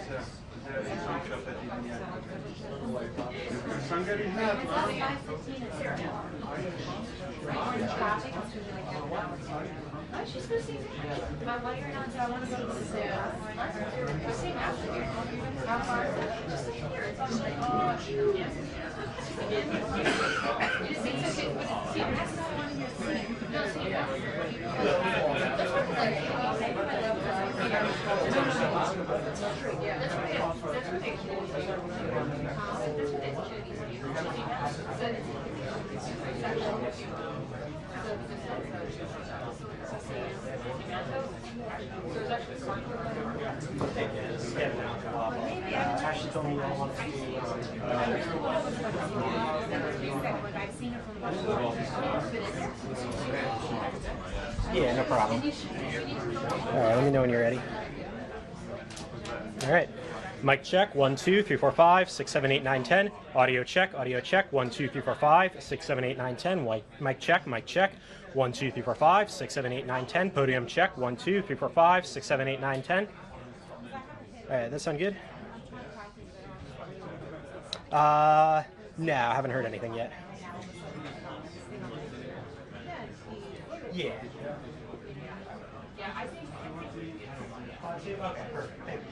She's supposed to my money right now, so I want to go to the zoo. We're seeing after here. How far is it? Just like here. It's on like, yes. You just think it's okay. See, that's not one of your things. No, see, that's Ashley told me you don't want to do yeah, no problem. Alright, let me know when you're ready. Alright. Mic check, 1, 2, 3, 4, 5, 6, 7, 8, 9, 10. Audio check, 1, 2, 3, 4, 5, 6, 7, 8, 9, 10. Mic check, 1, 2, 3, 4, 5, 6, 7, 8, 9, 10. Podium check, 1, 2, 3, 4, 5, 6, 7, 8, 9, 10. Alright, that sound good? No, I haven't heard anything yet. Yeah. Okay, perfect. Thank you.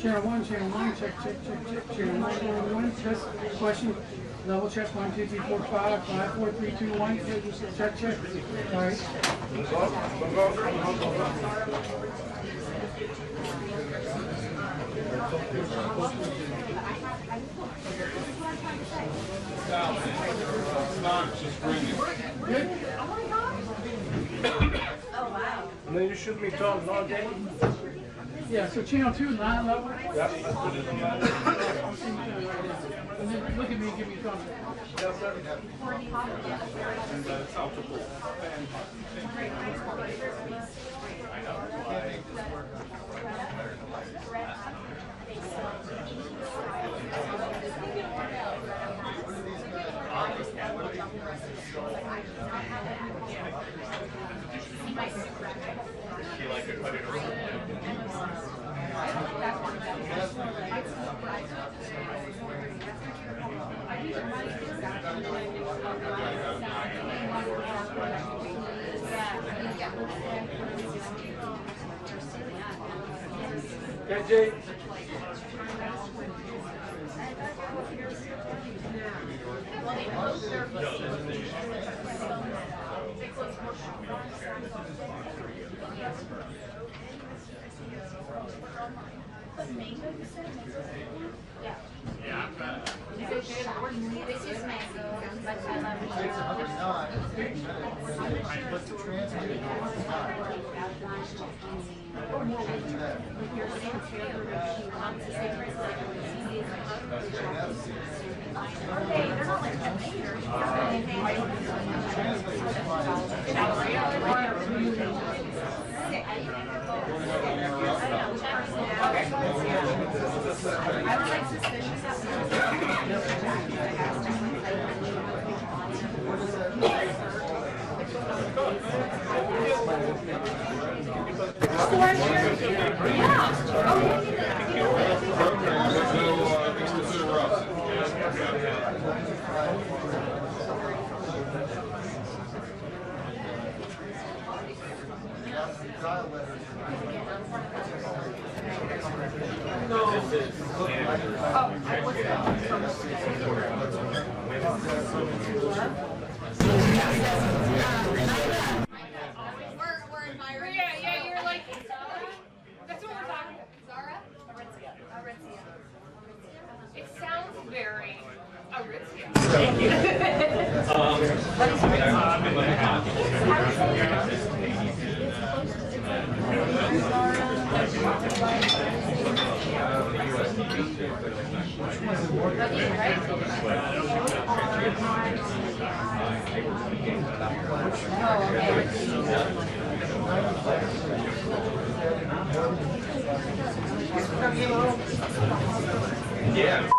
Channel 1, check, channel 1, test, question, level check, 1, 2, 3, 4, 5, 5, 4, 3, 2, 1, check, all right. Good? oh wow. And then you should be talking all day. Yeah, so channel 2, 9 level. Yep. And then look at me and give me a thumbs up. Yes, sir. Okay, Jay. Well, they closed their facility. They closed more But mango, you said? Yeah. This is mango, but I love Okay, they're not like I was like suspicious Yeah, you're like, that's what we're talking about. Zara? Aritzia. It sounds very Aritzia. Yeah.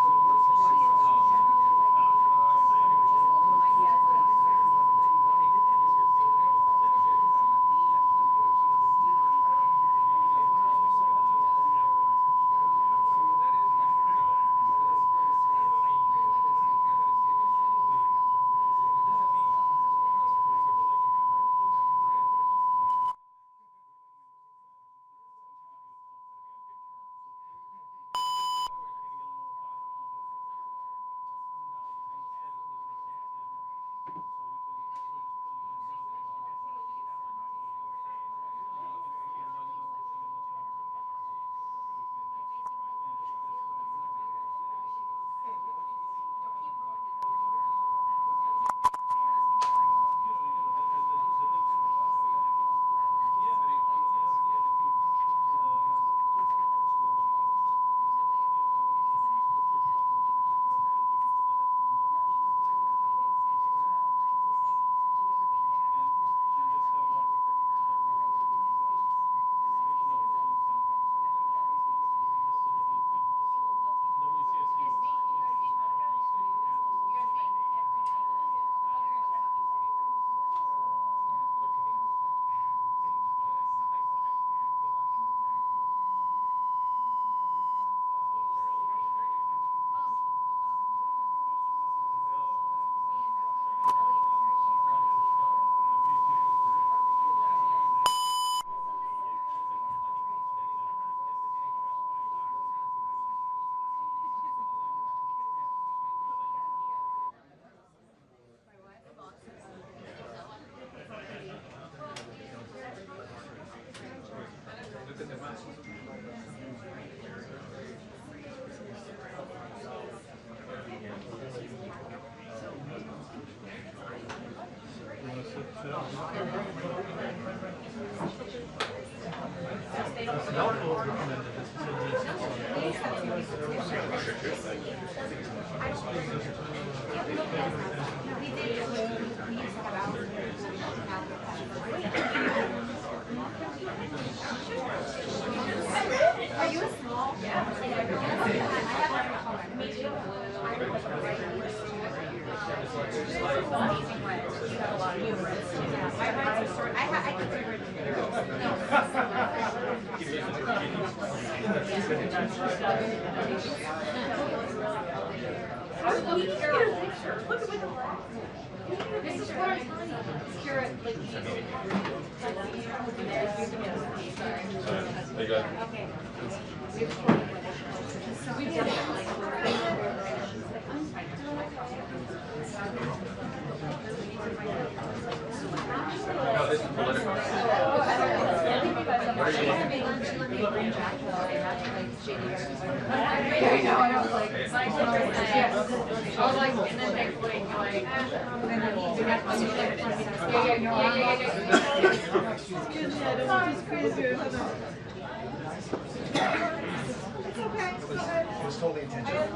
Are you a small? Yeah. Amazing way. You have a lot of humorous. I could figure How do we get a picture? Look at the left. This is what I'm telling you. Secure it like you. Okay. It was totally intentional.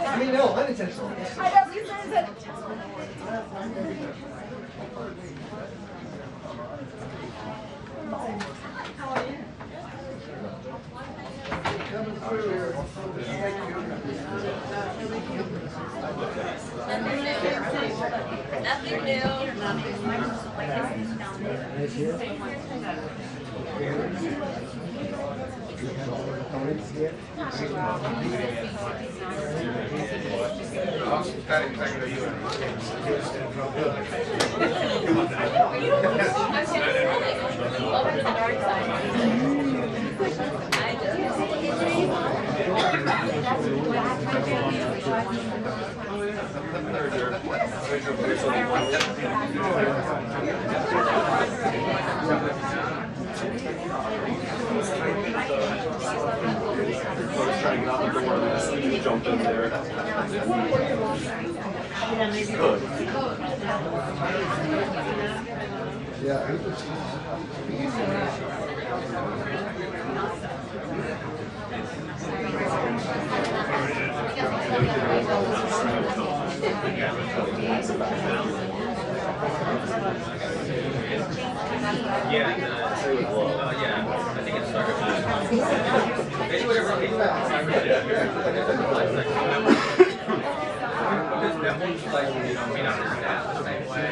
I mean, no, unintentional. I know, you said it. Nothing new. Over to the dark Jumped in there. Yeah. I think it started. Maybe whatever. Like, you know, may not understand the same way.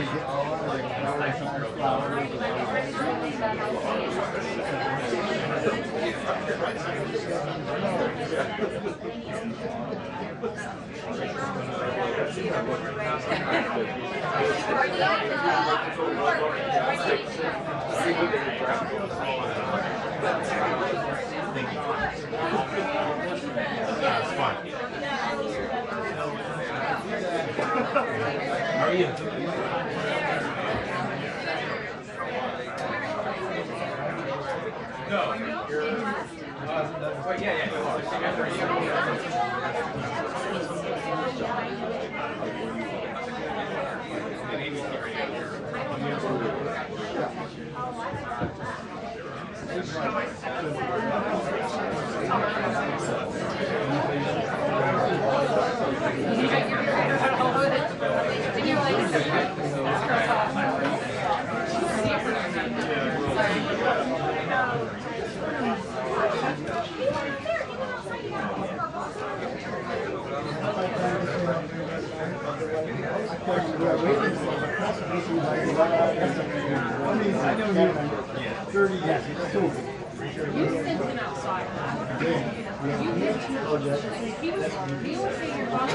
That's fine. How are you? No. But yeah, You sent him outside. You did too. He was saying you're wrong.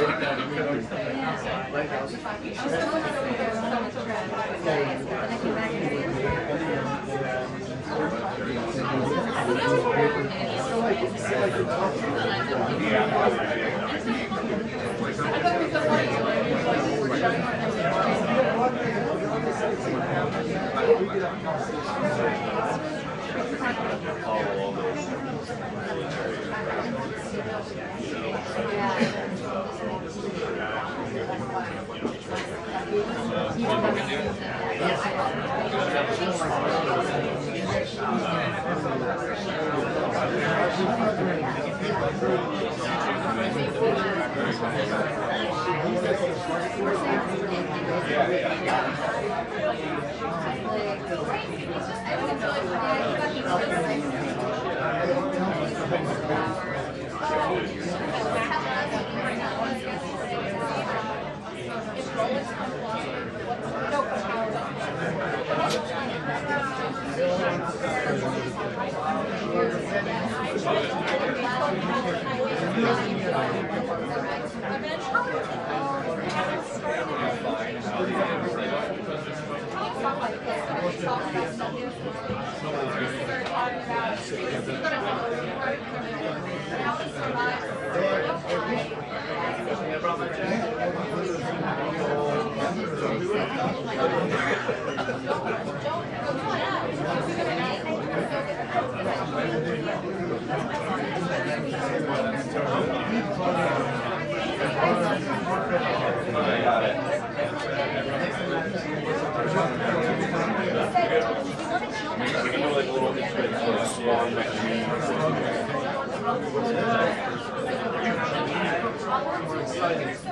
This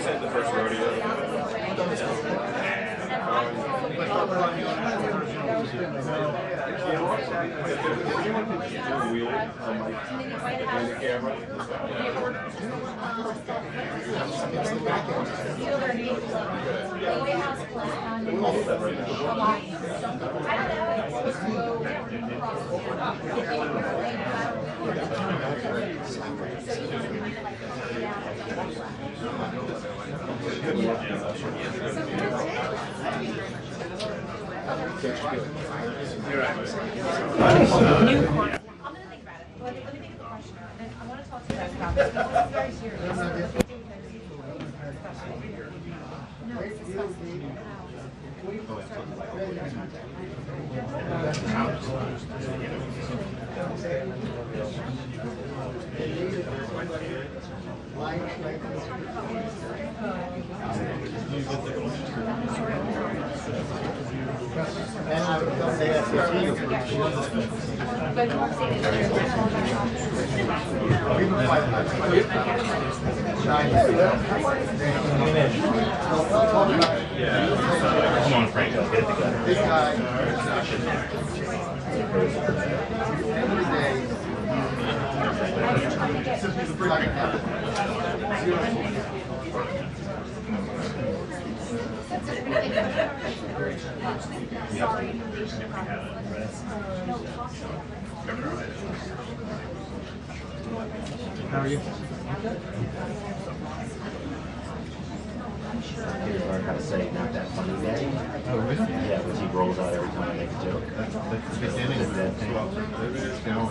ain't the first rodeo. Come on, Frank, let's get it together. This guy, every day, How are you? He learned how to say not that funny daddy. Oh, really? Yeah, which he rolls out every time I make a joke. That's the beginning of that thing. Maybe it's going.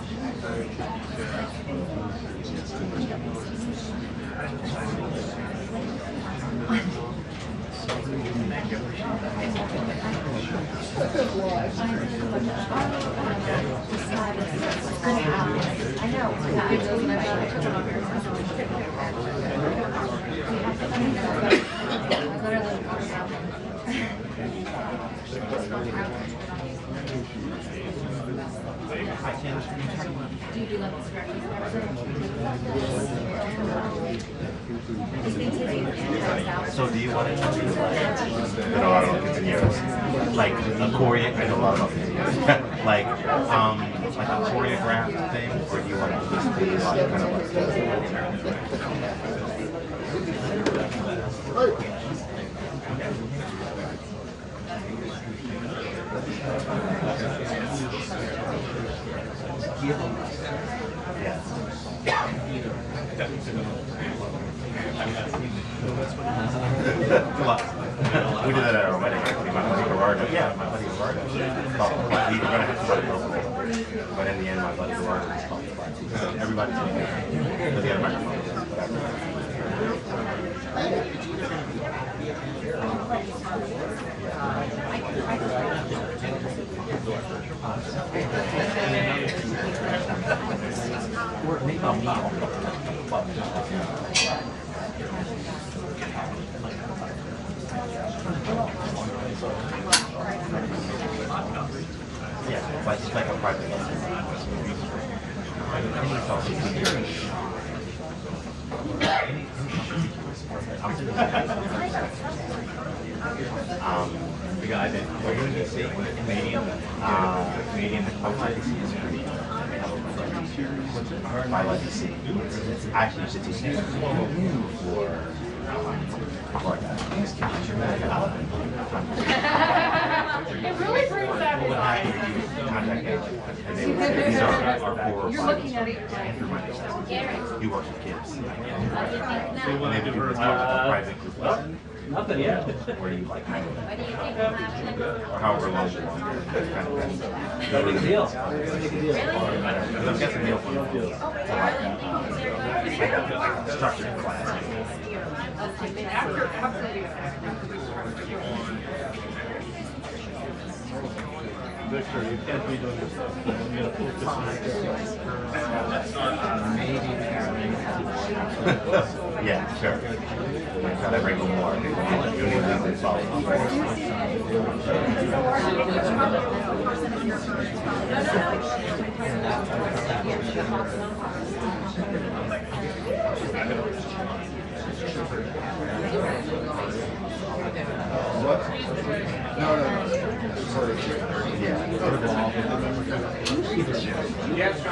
So do you want it to be like, I don't know, continuous, like a choreo, I know a lot about continuous, like a choreographed thing, or do you want it to just be like kind of we did that at our wedding, actually. My buddy Gerardo. Yeah, my buddy Gerardo. We were going to have somebody local, but in the end, my buddy Gerardo was called the party. So everybody's in there. But the other microphone, whatever. Yeah, like it's like a private lesson. We're going to see Canadian, my legacy. I actually used to teach for It really brings that to life. These are our core. You're looking at it. He works with kids. And they do private group lessons. Nothing yet. Where you like hang with them. Or however long you want. That's kind of No big deal. because I'm guessing they'll for like a structured class. Victor, you can't be doing this stuff. You gotta focus on Yeah, sure. Try to bring them more. You need to leave this all.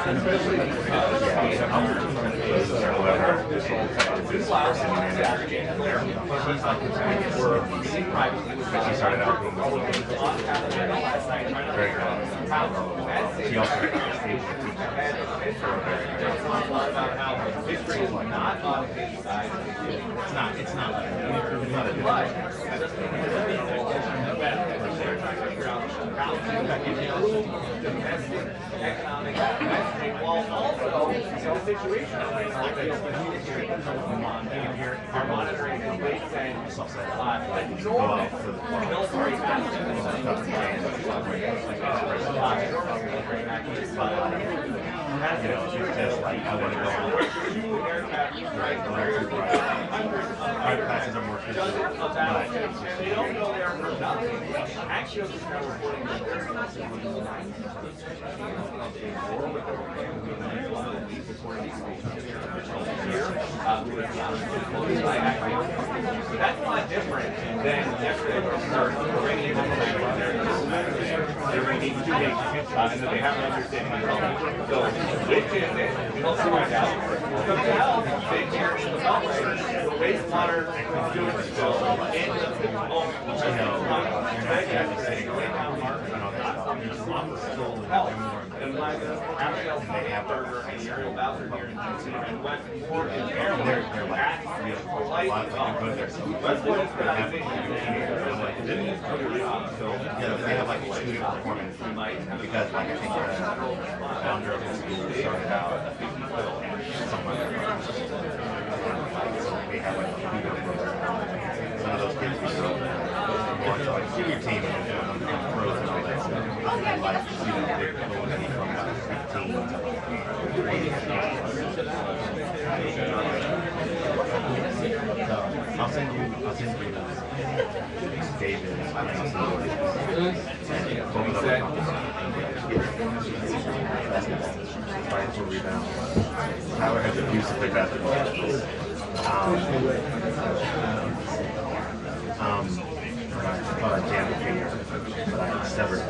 She started out being very early. She also had a stage it's not economic while also the situation are monitoring the waste and normal military you know, she's just like, I want to go home. Private classes are more expensive, but they don't go there for nothing. Actually, that's a lot different than yesterday where we started bringing in they're going to need 2 days, and that they have an understanding of so, which is it? We'll find out. Because now, they hear in the public, the wastewater is doing so in the home. you know, you're not actually sitting around, you know, And like Apple Burger and Ariel Bowser here in Jackson and West Ford and they're like, a lot of them go there, so they have so, yeah, they have like 2 different performances, because like I think the founder of the school started out somewhere, so they have like a few different programs. Some of those kids we go more to like senior team and pros and all that stuff, and like, you know, they're going from like 15 to 80. I'll send you David and both of them. Fighting for rebound. Tyler has abused to play basketball. I thought I jammed a finger, but I severed it.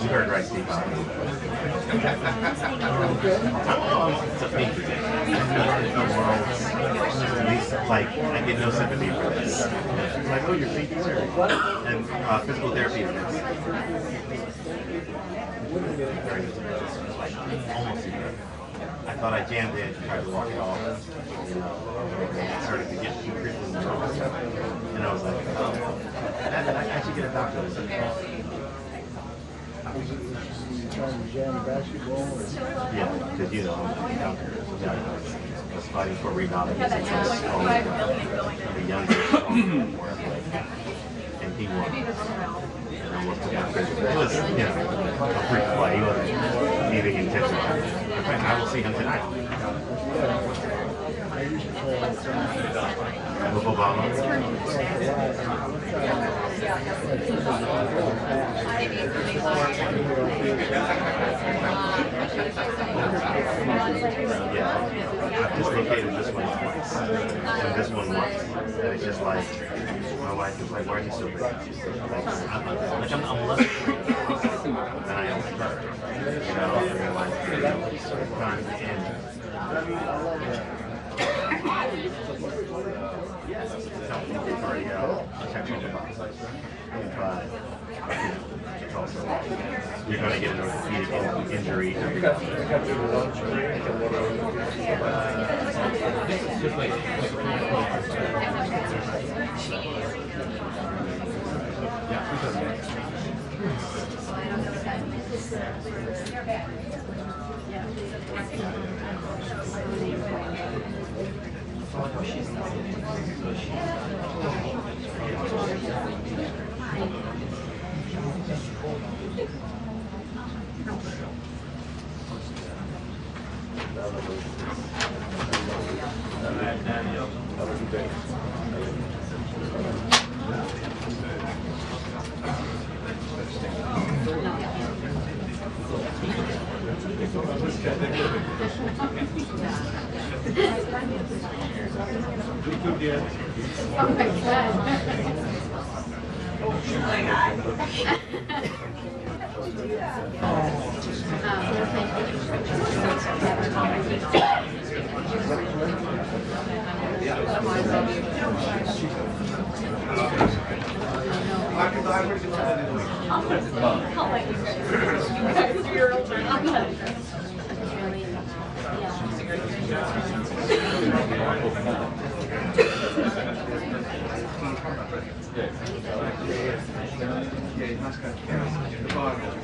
You heard right, Steve. It's a pink. Like, I get no sympathy for this. It's like, oh, you're thinking serious. And physical therapy is like almost super. I thought I jammed it, tried to walk it off, you know, and it started to get too creepy. And I was like, oh, I should get a doctor. Yeah, because you know, I'm a doctor. I was fighting for rebound against the youngest, and he won. And almost took out prison. It was, you know, a freak play. He wasn't anything intentional. In fact, I will see him tonight. With Obama. Yeah, I've dislocated this one twice, and this one once, and it's just like, my wife is like, why are you so big? I'm less afraid than I am with her, you know, and like, time to end. But it's also, you're going to get an orthopedic injury every day.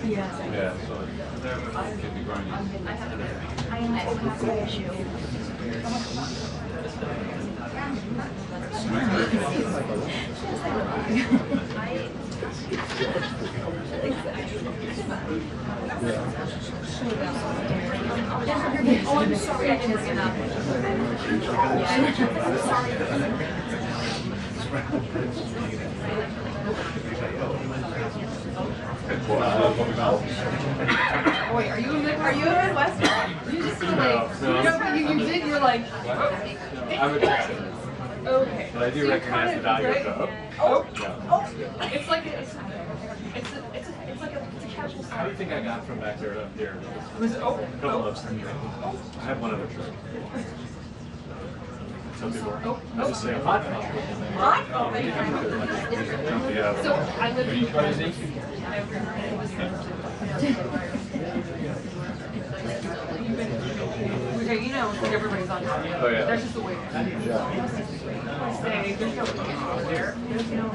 Yeah, so could be grinding. I am an issue. Oh, I'm sorry, I didn't get up. Wait, are you a Midwestern? You just feel like, but you did, you're like, I'm a Texan, okay. but I do recognize the value of the up. Oh, it's like it's like a casual How do you think I got from back there to up here? It was A couple ups and I have one other trick. Some people I just say a hot dog. hot. Oh, thank you. Yeah. So I live in okay, you know, like everybody's on top. Oh, yeah. There's just a way. I say, there's no there. There's no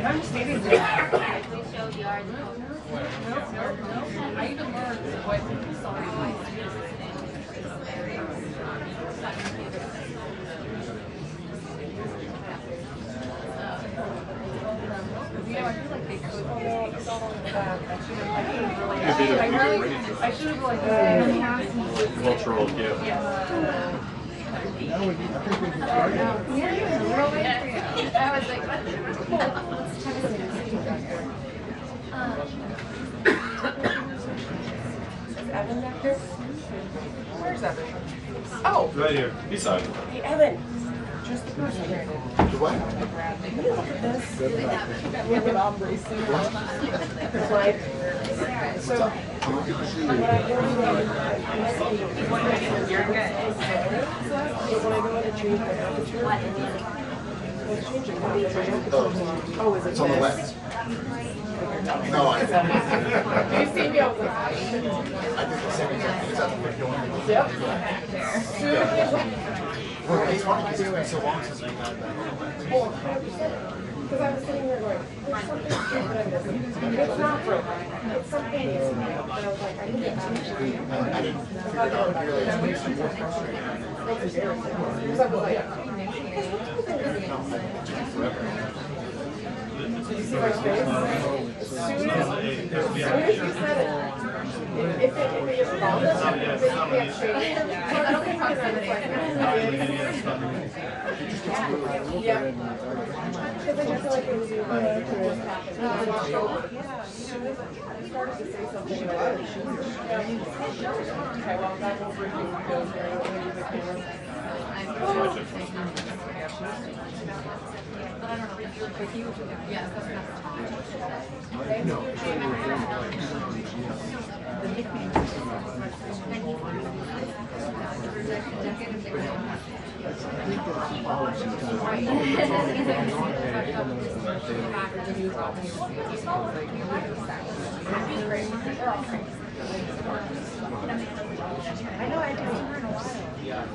and I'm just standing there. I even learned what you know, I feel like they could I should have like Cultural gift. I was like, is Evan back there? Where's Evan? Oh, Right here, beside you. hey Evan. Just the person here. What? Can you look at this? We have an operation. It's like, so. When I go to you're good. When I go to change the aperture, let's change it. Oh, is it? It's on the west. No, I You see me over there. I did the same exact thing. Is that the one? Yep. Well, it's funny because it's been so long since we had that. Well, 100%. Because I was sitting there going, there's something stupid I'm missing. It's not broken. It's something missing. But I was like, I need to change it. I didn't figure it out. I realized it makes me more frustrated. That's embarrassing. Because I was like, did you see my face? As soon as you said it, if it is wrong, then you can't change it. I don't think it's yeah. Because I just feel like it was just happened. I started to say something about it. Okay, well, that will bring you goes there. Let me do the camera. But I don't know, with you, yeah, that's not. No. I know I didn't hear in a while. Yeah.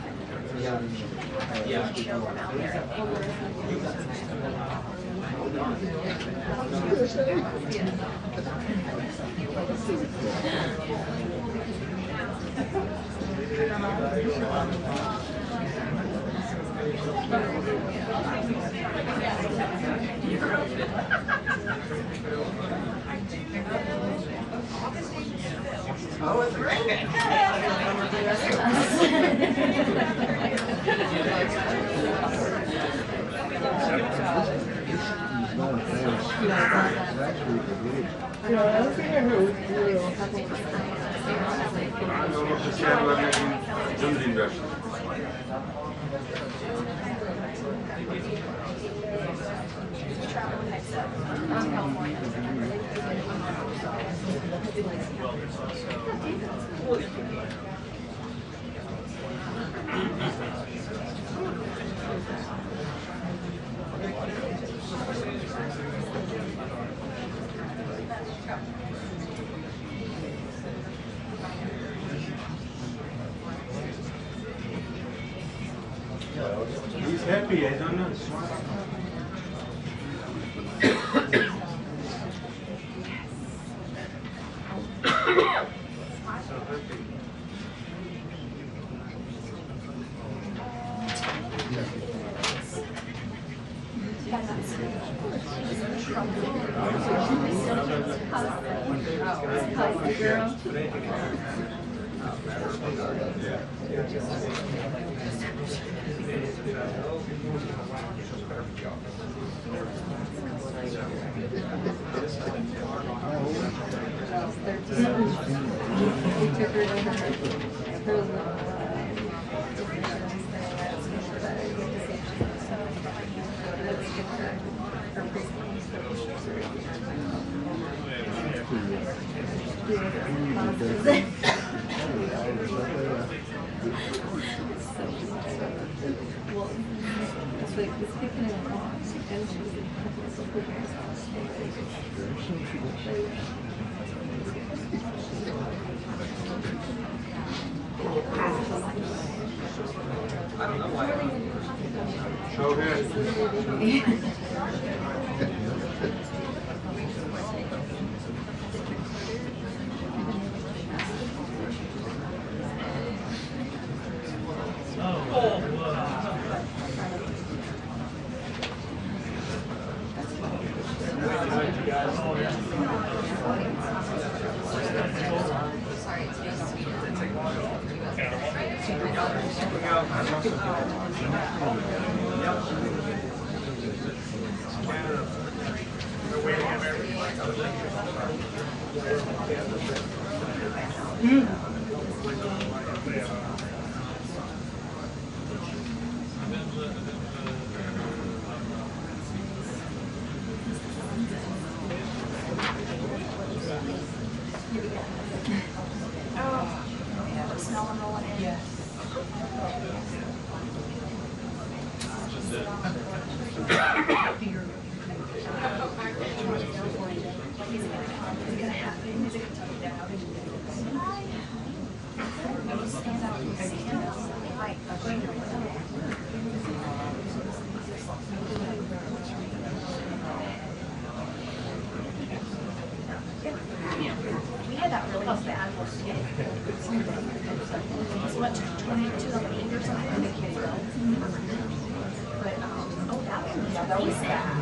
Oh, it's Just He's happy, I don't know. We had that really bad one. So what, 2008 or something? But, oh, that was bad.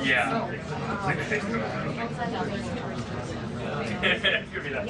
Yeah. Could be that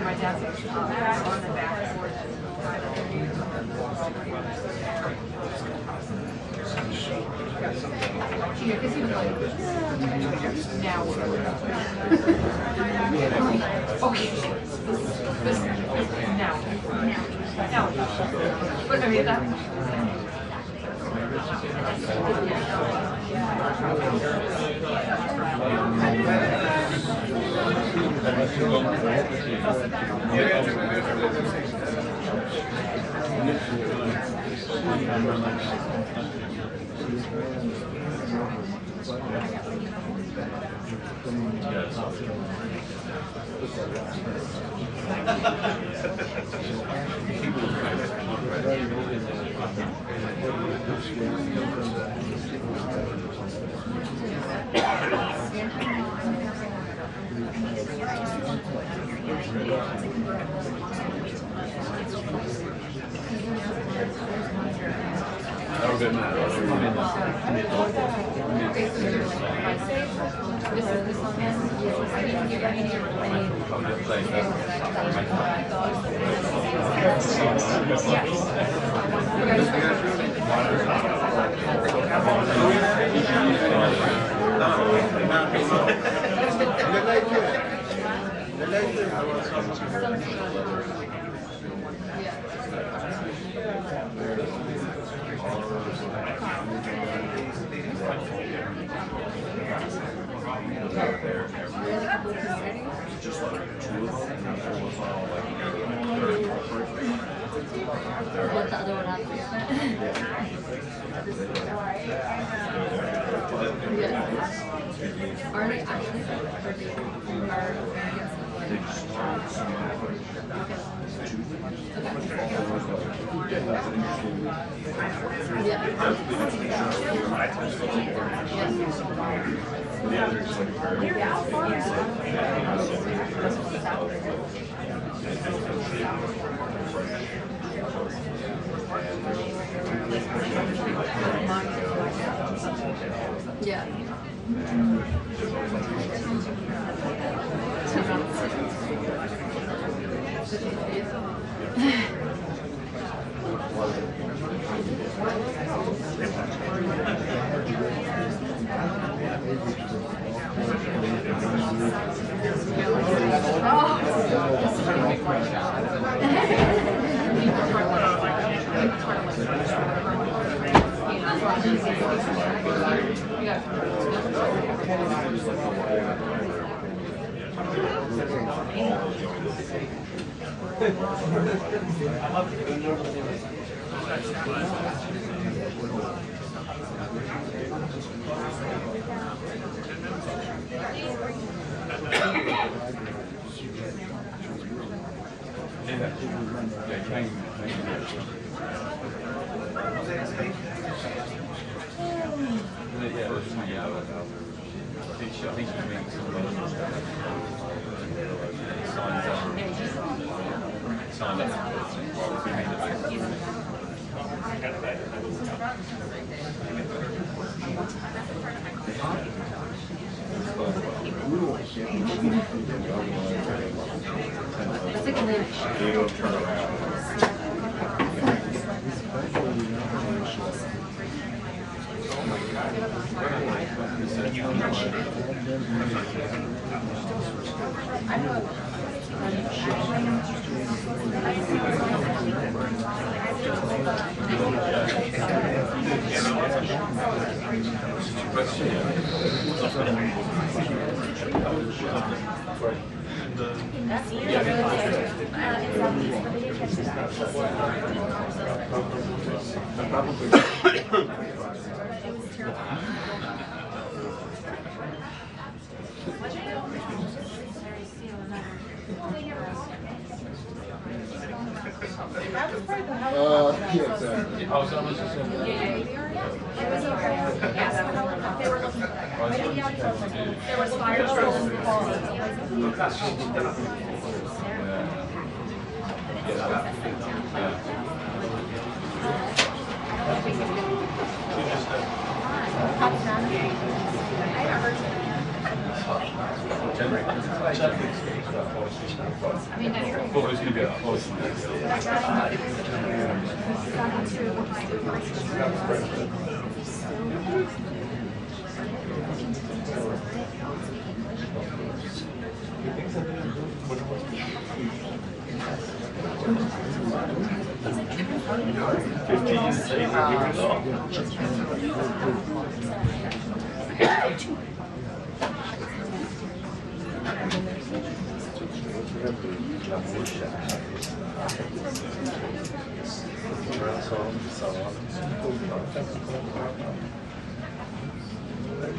My dad's on the back porch. Yeah, because he was like, now what? Okay. Now. But I mean, that. What the other one after? Yeah. Are they actually yeah.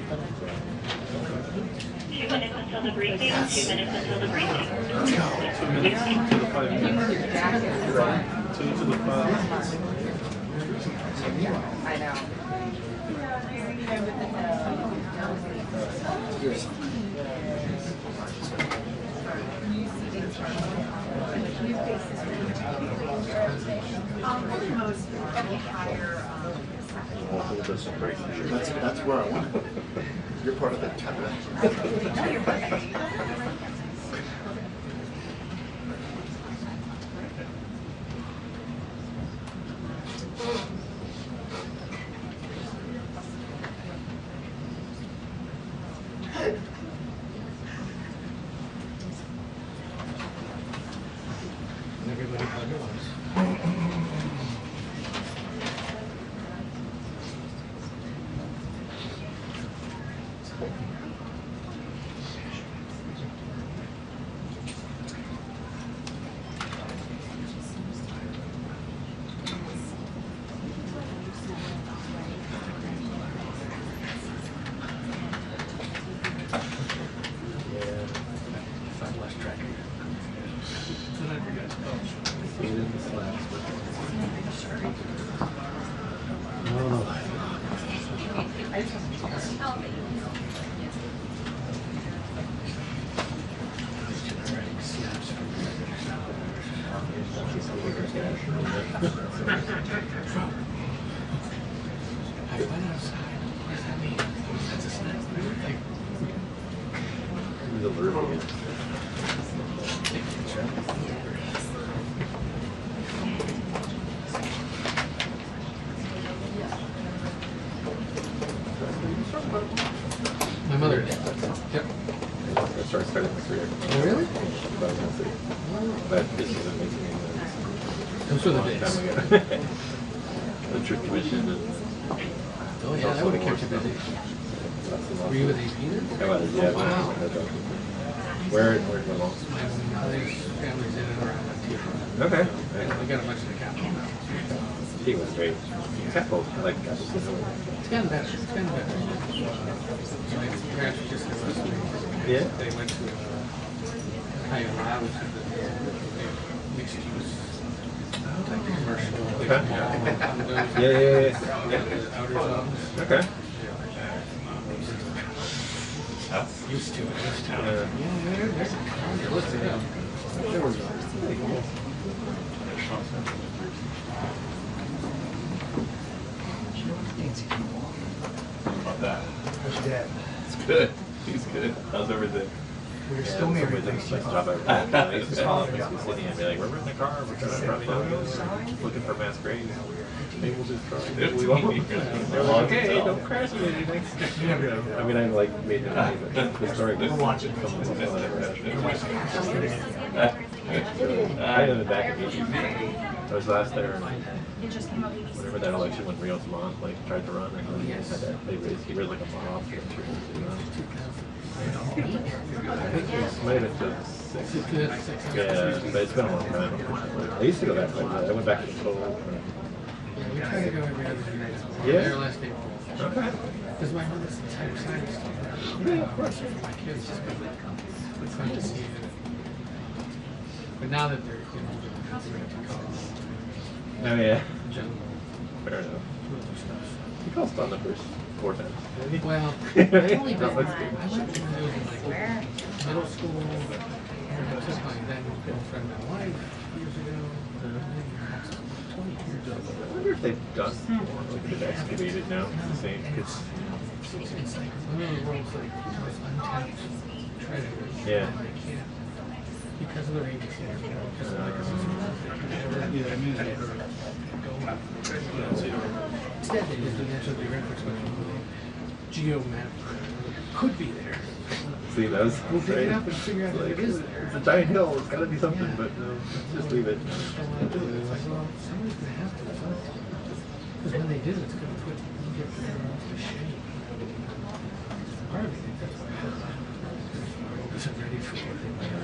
2 minutes until the briefing. 2 minutes until the briefing. Let's go. 2 minutes to the 5 minutes. 2 to the 5. I know. That's where I want to. You're part of the cabinet. Everybody had their lives. My mother did. Yep. I started my career. Oh, really? But this is amazing. Those were the days. The Truth Commission. And oh yeah, that would have kept you busy. Were you with AP then? I was, yeah. Wow. Where my mom? My mother's family's in and around that too. Okay. We got a bunch of the capital now. She was great. Capital, like It's gotten better. It's gotten better. My parents were just there last week. Yeah. They went to Karoline, which is the mixed use type commercial. Okay. Yeah. Yeah. Outer zones. Okay. Used to it. Yeah. They're listed out. There we go. About that. How's your dad? It's good. He's good. How's everything? We're still married. It's the best job I've ever had. I used to be sitting and be like, we're in the car, we're trying to probably looking for mass graves. Maybe we'll just try. We won't. They're like, okay, don't crash into anything. I mean, I like made the story. We're watching. I ended the back of Egypt. I was last there. Whenever that election when Rio's mom tried to run, he raised like a mob. I think it might have been 2006. Yeah, but it's been a long time. I used to go back. I went back to the school. Yeah, we try to go every other year. Yeah. Their last April. Okay. Because my mother's entire side is still there. Yeah, of course. For my kids, it's fun to see it. But now that they're older, they're going to college. Oh yeah. General. Fair enough. He calls on the first 4 times. Well, I only did. I went to like middle school. I took my then girlfriend, my wife, years ago. 20 years ago. I wonder if they've done like they've excavated now. It's the same. It's like one of the world's like most untapped treasures. Yeah. And they can't because of the radius and everything. Because of instead they just answer the reference question. Geomap could be there. See those? We'll dig it up and figure out if it is there. It's a giant hill. It's got to be something, but no, just leave it. It's like, well, somebody's going to have to do something. Because when they do, it's going to put Egypt in the shade. Part of me thinks that's what happened. Isn't ready for what they might have.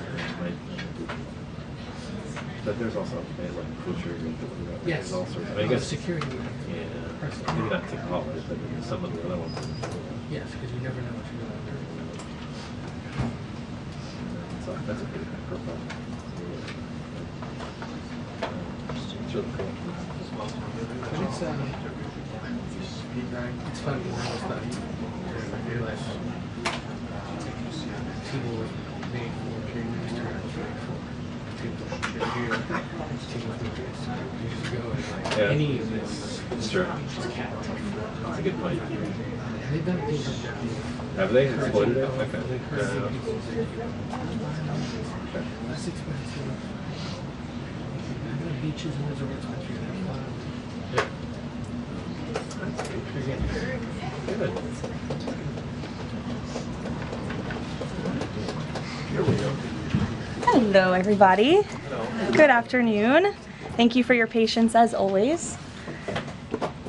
But there's also like culture. Yes. There's all sorts. I guess security. Yeah. Maybe not technology, but some of the other ones. Yes, because you never know what you're going to do. So that's a pretty high profile. It's really cool. But it's funny, you know, it's not I realize people with made 4K news turn out 24. People here, people years ago, and like any of this. It's true. That's a good point. And they've done a decent job. Have they exploited it? Okay. That's expensive. Beaches and resorts, but you're gonna have fun. Yeah. Good. Here we go. Hello, everybody. Good afternoon. Thank you for your patience as always.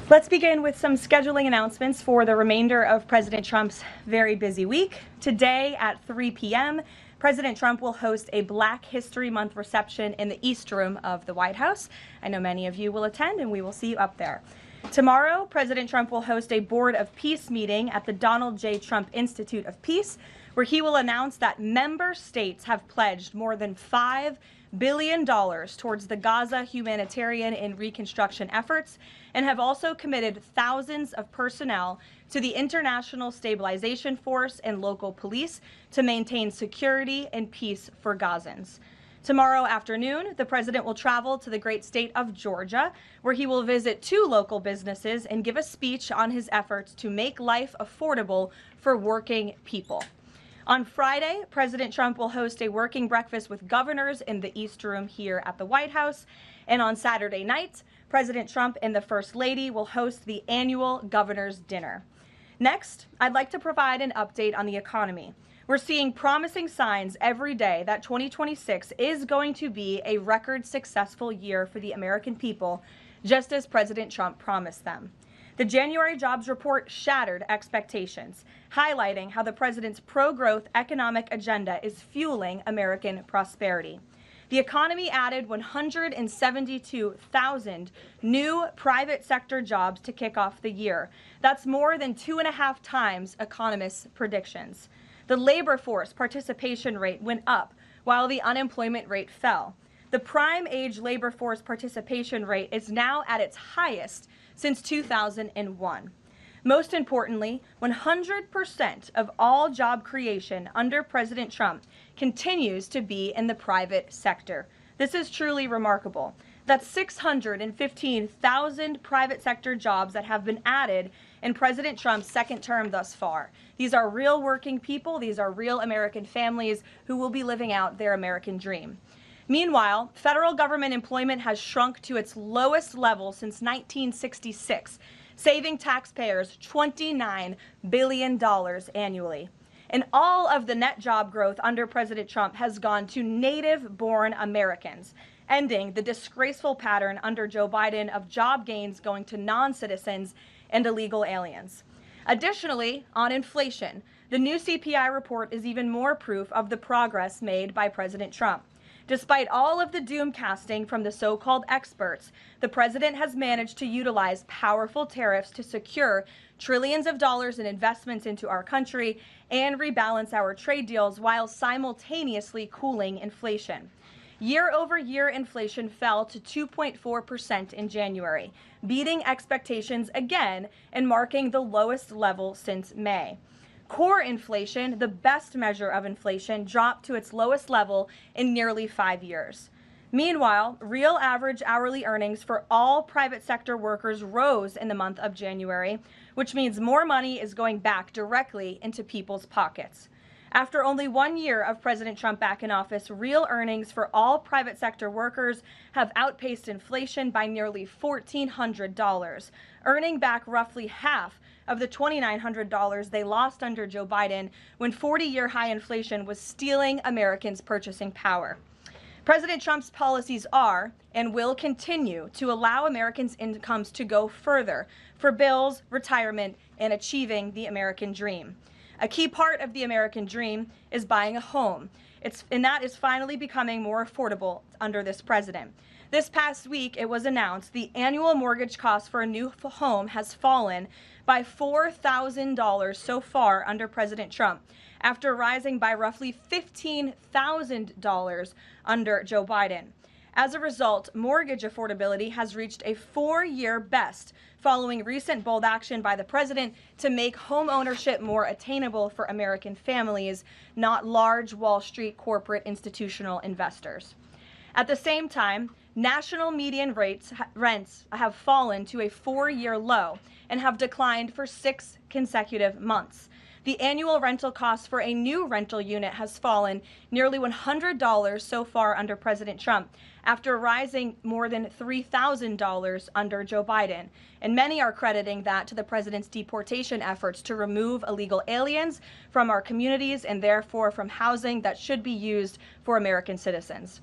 Let's begin with some scheduling announcements for the remainder of President Trump's very busy week. Today at 3 p.m., President Trump will host a Black History Month reception in the East Room of the White House. I know many of you will attend, and we will see you up there. Tomorrow, President Trump will host a Board of Peace meeting at the Donald J. Trump Institute of Peace, where he will announce that member states have pledged more than $5 billion towards the Gaza humanitarian and reconstruction efforts, and have also committed thousands of personnel to the International Stabilization Force and local police to maintain security and peace for Gazans. Tomorrow afternoon, the president will travel to the great state of Georgia, where he will visit 2 local businesses and give a speech on his efforts to make life affordable for working people. On Friday, President Trump will host a working breakfast with governors in the East Room here at the White House. And on Saturday night, President Trump and the First Lady will host the annual Governor's Dinner. Next, I'd like to provide an update on the economy. We're seeing promising signs every day that 2026 is going to be a record successful year for the American people, just as President Trump promised them. The January jobs report shattered expectations, highlighting how the president's pro-growth economic agenda is fueling American prosperity. The economy added 172,000 new private sector jobs to kick off the year. That's more than 2.5 times economists' predictions. The labor force participation rate went up while the unemployment rate fell. The prime age labor force participation rate is now at its highest since 2001. Most importantly, 100% of all job creation under President Trump continues to be in the private sector. This is truly remarkable. That's 615,000 private sector jobs that have been added in President Trump's second term thus far. These are real working people. These are real American families who will be living out their American dream. Meanwhile, federal government employment has shrunk to its lowest level since 1966, saving taxpayers $29 billion annually. And all of the net job growth under President Trump has gone to native-born Americans, ending the disgraceful pattern under Joe Biden of job gains going to non-citizens and illegal aliens. Additionally, on inflation, the new CPI report is even more proof of the progress made by President Trump. Despite all of the doom casting from the so-called experts, the president has managed to utilize powerful tariffs to secure trillions of dollars in investments into our country and rebalance our trade deals while simultaneously cooling inflation. Year-over-year inflation fell to 2.4% in January, beating expectations again and marking the lowest level since May. Core inflation, the best measure of inflation, dropped to its lowest level in nearly 5 years. Meanwhile, real average hourly earnings for all private sector workers rose in the month of January, which means more money is going back directly into people's pockets. After only 1 year of President Trump back in office, real earnings for all private sector workers have outpaced inflation by nearly $1,400, earning back roughly half of the $2,900 they lost under Joe Biden when 40-year high inflation was stealing Americans' purchasing power. President Trump's policies are and will continue to allow Americans' incomes to go further for bills, retirement, and achieving the American dream. A key part of the American dream is buying a home, and that is finally becoming more affordable under this president. This past week, it was announced the annual mortgage cost for a new home has fallen by $4,000 so far under President Trump, after rising by roughly $15,000 under Joe Biden. As a result, mortgage affordability has reached a 4-year best following recent bold action by the president to make home ownership more attainable for American families, not large Wall Street corporate institutional investors. At the same time, national median rents have fallen to a 4-year low and have declined for 6 consecutive months. The annual rental cost for a new rental unit has fallen nearly $100 so far under President Trump, after rising more than $3,000 under Joe Biden. And many are crediting that to the president's deportation efforts to remove illegal aliens from our communities and therefore from housing that should be used for American citizens.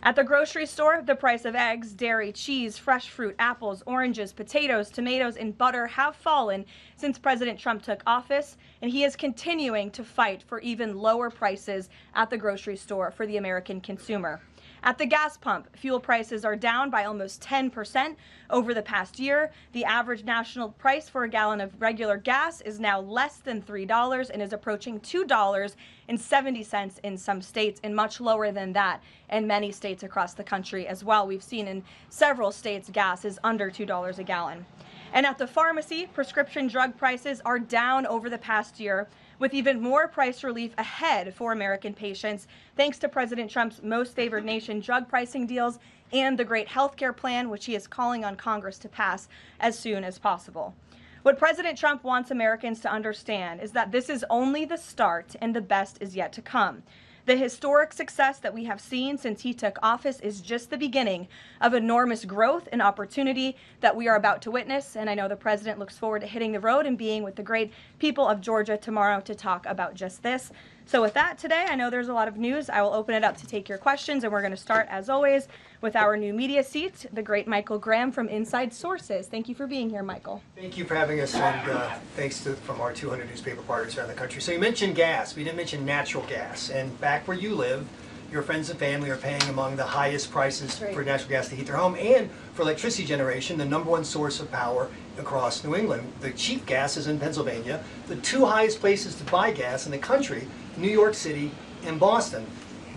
At the grocery store, the price of eggs, dairy, cheese, fresh fruit, apples, oranges, potatoes, tomatoes, and butter have fallen since President Trump took office, and he is continuing to fight for even lower prices at the grocery store for the American consumer. At the gas pump, fuel prices are down by almost 10% over the past year. The average national price for a gallon of regular gas is now less than $3 and is approaching $2.70 in some states, and much lower than that in many states across the country as well. We've seen in several states gas is under $2 a gallon. And at the pharmacy, prescription drug prices are down over the past year, with even more price relief ahead for American patients, thanks to President Trump's most favored nation drug pricing deals and the great health care plan, which he is calling on Congress to pass as soon as possible. What President Trump wants Americans to understand is that this is only the start and the best is yet to come. The historic success that we have seen since he took office is just the beginning of enormous growth and opportunity that we are about to witness, and I know the president looks forward to hitting the road and being with the great people of Georgia tomorrow to talk about just this. So with that, today, I know there's a lot of news. I will open it up to take your questions, and we're going to start, as always, with our new media seat, the great Michael Graham from Inside Sources. Thank you for being here, Michael. Thank you for having us, and thanks from our 200 newspaper partners around the country. So you mentioned gas. We didn't mention natural gas. And back where you live, your friends and family are paying among the highest prices for natural gas to heat their home, and for electricity generation, the #1 source of power across New England. The cheap gas is in Pennsylvania. The 2 highest places to buy gas in the country, New York City and Boston.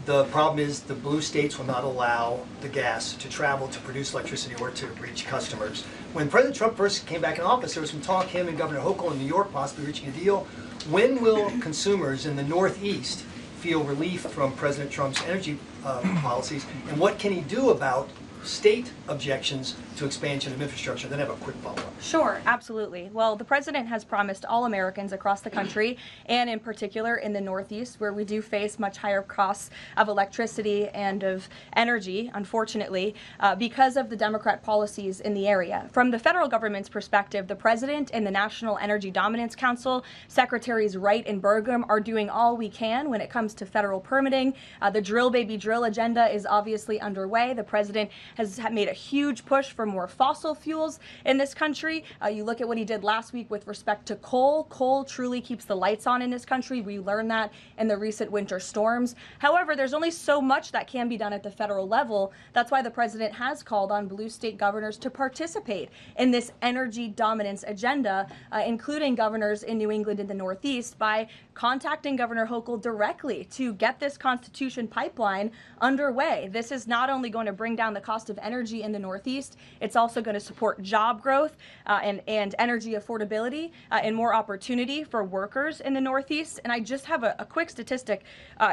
The problem is the blue states will not allow the gas to travel to produce electricity or to reach customers. When President Trump first came back in office, there was some talk, him and Governor Hochul in New York possibly reaching a deal. When will consumers in the Northeast feel relief from President Trump's energy policies, and what can he do about state objections to expansion of infrastructure? Then I have a quick follow-up. Sure, absolutely. Well, the president has promised all Americans across the country, and in particular in the Northeast, where we do face much higher costs of electricity and of energy, unfortunately, because of the Democrat policies in the area. From the federal government's perspective, the president and the National Energy Dominance Council, Secretaries Wright and Burgum, are doing all we can when it comes to federal permitting. The drill, baby, drill agenda is obviously underway. The president has made a huge push for more fossil fuels in this country. You look at what he did last week with respect to coal. Coal truly keeps the lights on in this country. We learned that in the recent winter storms. However, there's only so much that can be done at the federal level. That's why the president has called on blue state governors to participate in this energy dominance agenda, including governors in New England and the Northeast, by contacting Governor Hochul directly to get this Constitution pipeline underway. This is not only going to bring down the cost of energy in the Northeast, it's also going to support job growth and energy affordability and more opportunity for workers in the Northeast. And I just have a quick statistic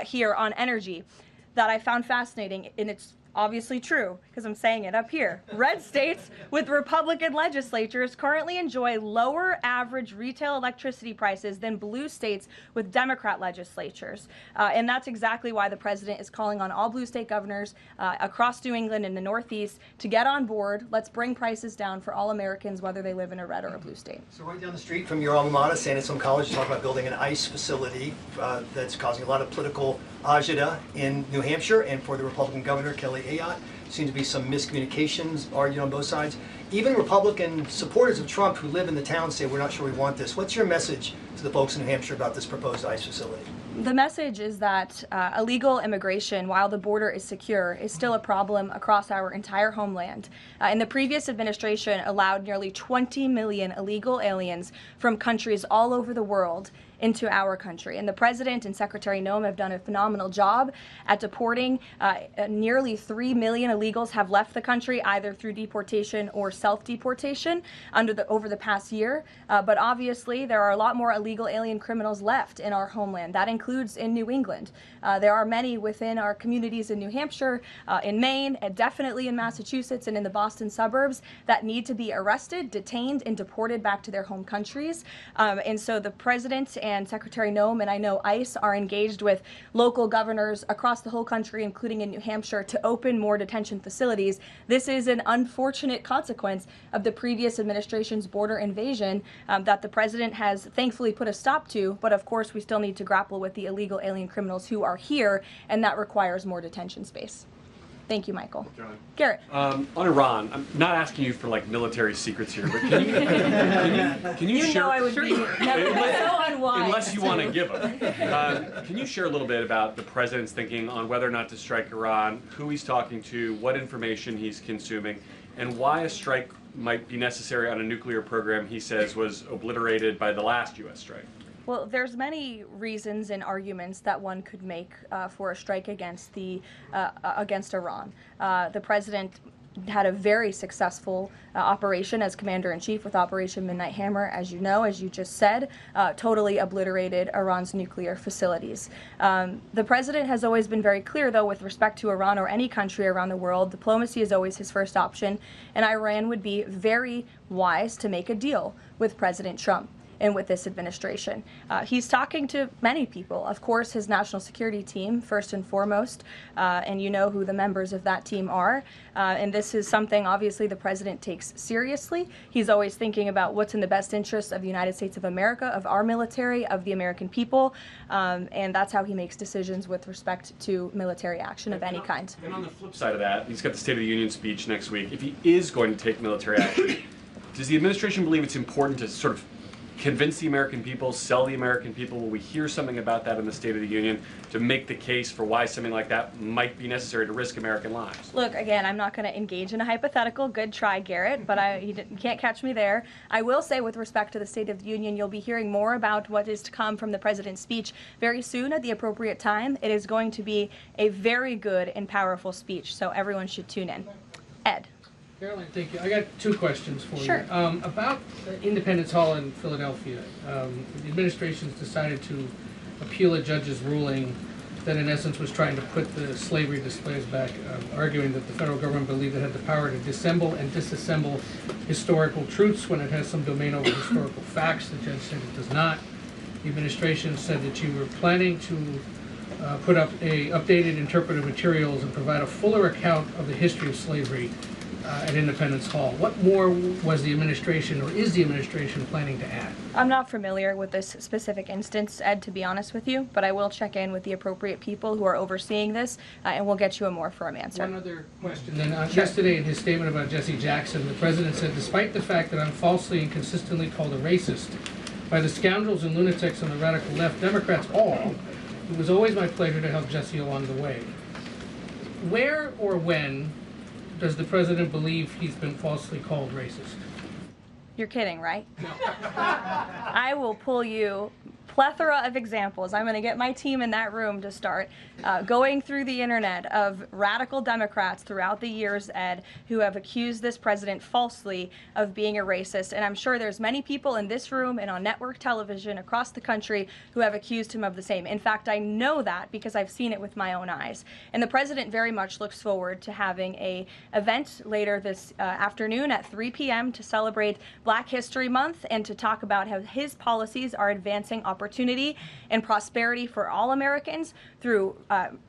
here on energy that I found fascinating, and it's obviously true because I'm saying it up here. Red states with Republican legislatures currently enjoy lower average retail electricity prices than blue states with Democrat legislatures. And that's exactly why the president is calling on all blue state governors across New England and the Northeast to get on board. Let's bring prices down for all Americans, whether they live in a red or a blue state. So right down the street from your alma mater, San Antonio College, is talking about building an ICE facility that's causing a lot of political agita in New Hampshire, and for the Republican governor, Kelly Ayotte. Seems to be some miscommunications argued on both sides. Even Republican supporters of Trump who live in the town say, we're not sure we want this. What's your message to the folks in New Hampshire about this proposed ICE facility? The message is that illegal immigration, while the border is secure, is still a problem across our entire homeland. And the previous administration allowed nearly 20 million illegal aliens from countries all over the world into our country. And the President and Secretary Noem have done a phenomenal job at deporting. Nearly 3 million illegals have left the country either through deportation or self-deportation over the past year. But obviously, there are a lot more illegal alien criminals left in our homeland. That includes in New England. There are many within our communities in New Hampshire, in Maine, and definitely in Massachusetts and in the Boston suburbs that need to be arrested, detained, and deported back to their home countries. And so the President and Secretary Noem, and I know ICE, are engaged with local governors across the whole country, including in New Hampshire, to open more detention facilities. This is an unfortunate consequence of the previous administration's border invasion that the President has thankfully put a stop to, but of course we still need to grapple with the illegal alien criminals who are here, and that requires more detention space. Thank you, Michael. John. Garrett. On Iran, I'm not asking you for like military secrets here, but can you share? Know I would be so unwise. Unless you want to give them. Can you share a little bit about the President's thinking on whether or not to strike Iran, who he's talking to, what information he's consuming, and why a strike might be necessary on a nuclear program he says was obliterated by the last U.S. strike? Well, there's many reasons and arguments that one could make for a strike against Iran. The President had a very successful operation as Commander-in-Chief with Operation Midnight Hammer, as you know, as you just said, totally obliterated Iran's nuclear facilities. The President has always been very clear, though, with respect to Iran or any country around the world, diplomacy is always his first option, and Iran would be very wise to make a deal with President Trump and with this administration. He's talking to many people. Of course, his national security team, first and foremost, and you know who the members of that team are. And this is something, obviously, the President takes seriously. He's always thinking about what's in the best interest of the United States of America, of our military, of the American people, and that's how he makes decisions with respect to military action of any kind. And on the flip side of that, he's got the State of the Union speech next week. If he is going to take military action, does the administration believe it's important to sort of convince the American people, sell the American people? Will we hear something about that in the State of the Union to make the case for why something like that might be necessary to risk American lives? Look, again, I'm not going to engage in a hypothetical. Good try, Garrett, but you can't catch me there. I will say, with respect to the State of the Union, you'll be hearing more about what is to come from the President's speech very soon at the appropriate time. It is going to be a very good and powerful speech, so everyone should tune in. Ed. Karoline, thank you. I got two questions for Sure. you. About Independence Hall in Philadelphia, the administration's decided to appeal a judge's ruling that in essence was trying to put the slavery displays back, arguing that the federal government believed it had the power to disassemble and disassemble historical truths when it has some domain over historical facts. The judge said it does not. The administration said that you were planning to put up updated interpretive materials and provide a fuller account of the history of slavery at Independence Hall. What more was the administration, or is the administration, planning to add? I'm not familiar with this specific instance, Ed, to be honest with you, but I will check in with the appropriate people who are overseeing this, and we'll get you a more firm answer. One other question then. Yesterday in his statement about Jesse Jackson, the President said, despite the fact that I'm falsely and consistently called a racist by the scoundrels and lunatics on the radical left, Democrats all, it was always my pleasure to help Jesse along the way. Where or when does the President believe he's been falsely called racist? You're kidding, right? No. I will pull you plethora of examples. I'm going to get my team in that room to start going through the internet of radical Democrats throughout the years, Ed, who have accused this president falsely of being a racist. And I'm sure there's many people in this room and on network television across the country who have accused him of the same. In fact, I know that because I've seen it with my own eyes. And the president very much looks forward to having an event later this afternoon at 3 p.m. to celebrate Black History Month and to talk about how his policies are advancing opportunity and prosperity for all Americans through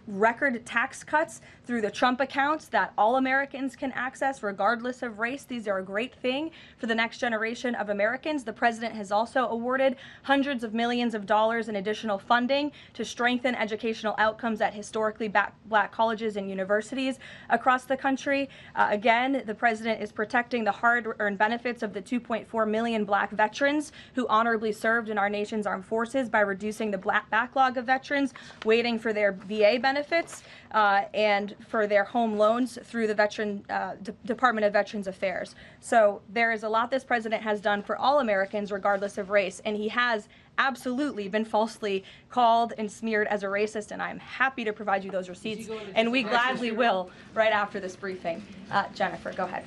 record tax cuts, through the Trump accounts that all Americans can access regardless of race. These are a great thing for the next generation of Americans. The president has also awarded hundreds of millions of dollars in additional funding to strengthen educational outcomes at historically Black colleges and universities across the country. Again, the president is protecting the hard-earned benefits of the 2.4 million Black veterans who honorably served in our nation's armed forces forces by reducing the backlog of veterans waiting for their VA benefits and for their home loans through the Department of Veterans Affairs. So there is a lot this president has done for all Americans regardless of race, and he has absolutely been falsely called and smeared as a racist, and I'm happy to provide you those receipts, and we gladly will right after this briefing. Jennifer, go ahead.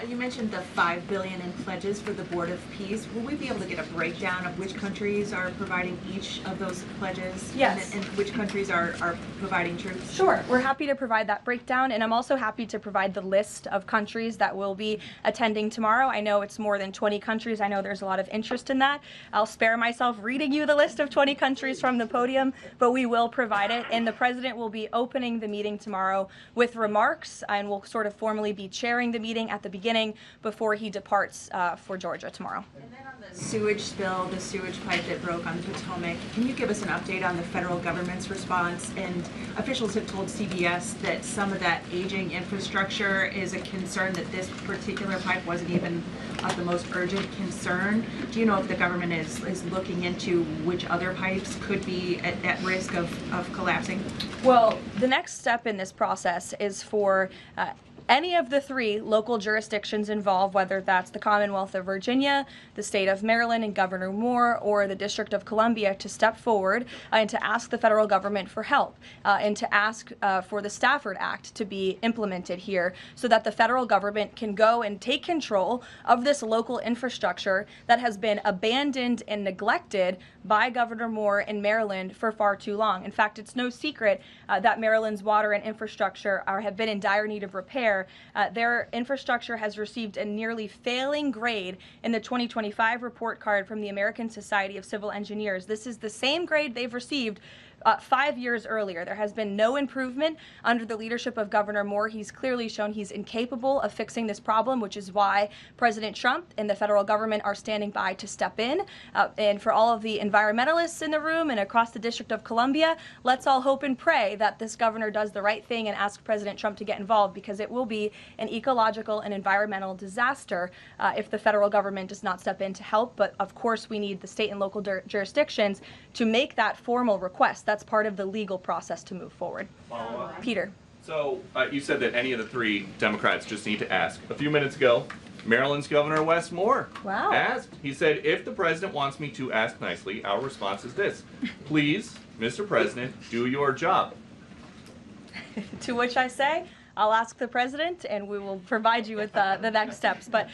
You mentioned the $5 billion in pledges for the Board of Peace. Will we be able to get a breakdown of which countries are providing each of those pledges? Yes. And which countries are providing troops? Sure. We're happy to provide that breakdown, and I'm also happy to provide the list of countries that will be attending tomorrow. I know it's more than 20 countries. I know there's a lot of interest in that. I'll spare myself reading you the list of 20 countries from the podium, but we will provide it, and the president will be opening the meeting tomorrow with remarks, and will sort of formally be chairing the meeting at the beginning before he departs for Georgia tomorrow. And then on the sewage spill, the sewage pipe that broke on the Potomac, can you give us an update on the federal government's response? And officials have told CBS that some of that aging infrastructure is a concern, that this particular pipe wasn't even of the most urgent concern. Do you know if the government is looking into which other pipes could be at risk of collapsing? Well, the next step in this process is for any of the 3 local jurisdictions involved, whether that's the Commonwealth of Virginia, the state of Maryland and Governor Moore, or the District of Columbia, to step forward and to ask the federal government for help and to ask for the Stafford Act to be implemented here so that the federal government can go and take control of this local infrastructure that has been abandoned and neglected by Governor Moore in Maryland for far too long. In fact, it's no secret that Maryland's water and infrastructure have been in dire need of repair. Their infrastructure has received a nearly failing grade in the 2025 report card from the American Society of Civil Engineers. This is the same grade they've received 5 years earlier. There has been no improvement under the leadership of Governor Moore. He's clearly shown he's incapable of fixing this problem, which is why President Trump and the federal government are standing by to step in. And for all of the environmentalists in the room and across the District of Columbia, let's all hope and pray that this governor does the right thing and ask President Trump to get involved, because it will be an ecological and environmental disaster if the federal government does not step in to help. But of course, we need the state and local jurisdictions to make that formal request. That's part of the legal process to move forward. Peter. So you said that any of the 3 Democrats just need to ask. A few minutes ago, Maryland's Governor Wes Moore asked. He said, if the president wants me to ask nicely, our response is this: please, Mr. President, do your job. To which I say, I'll ask the president and we will provide you with the next steps. But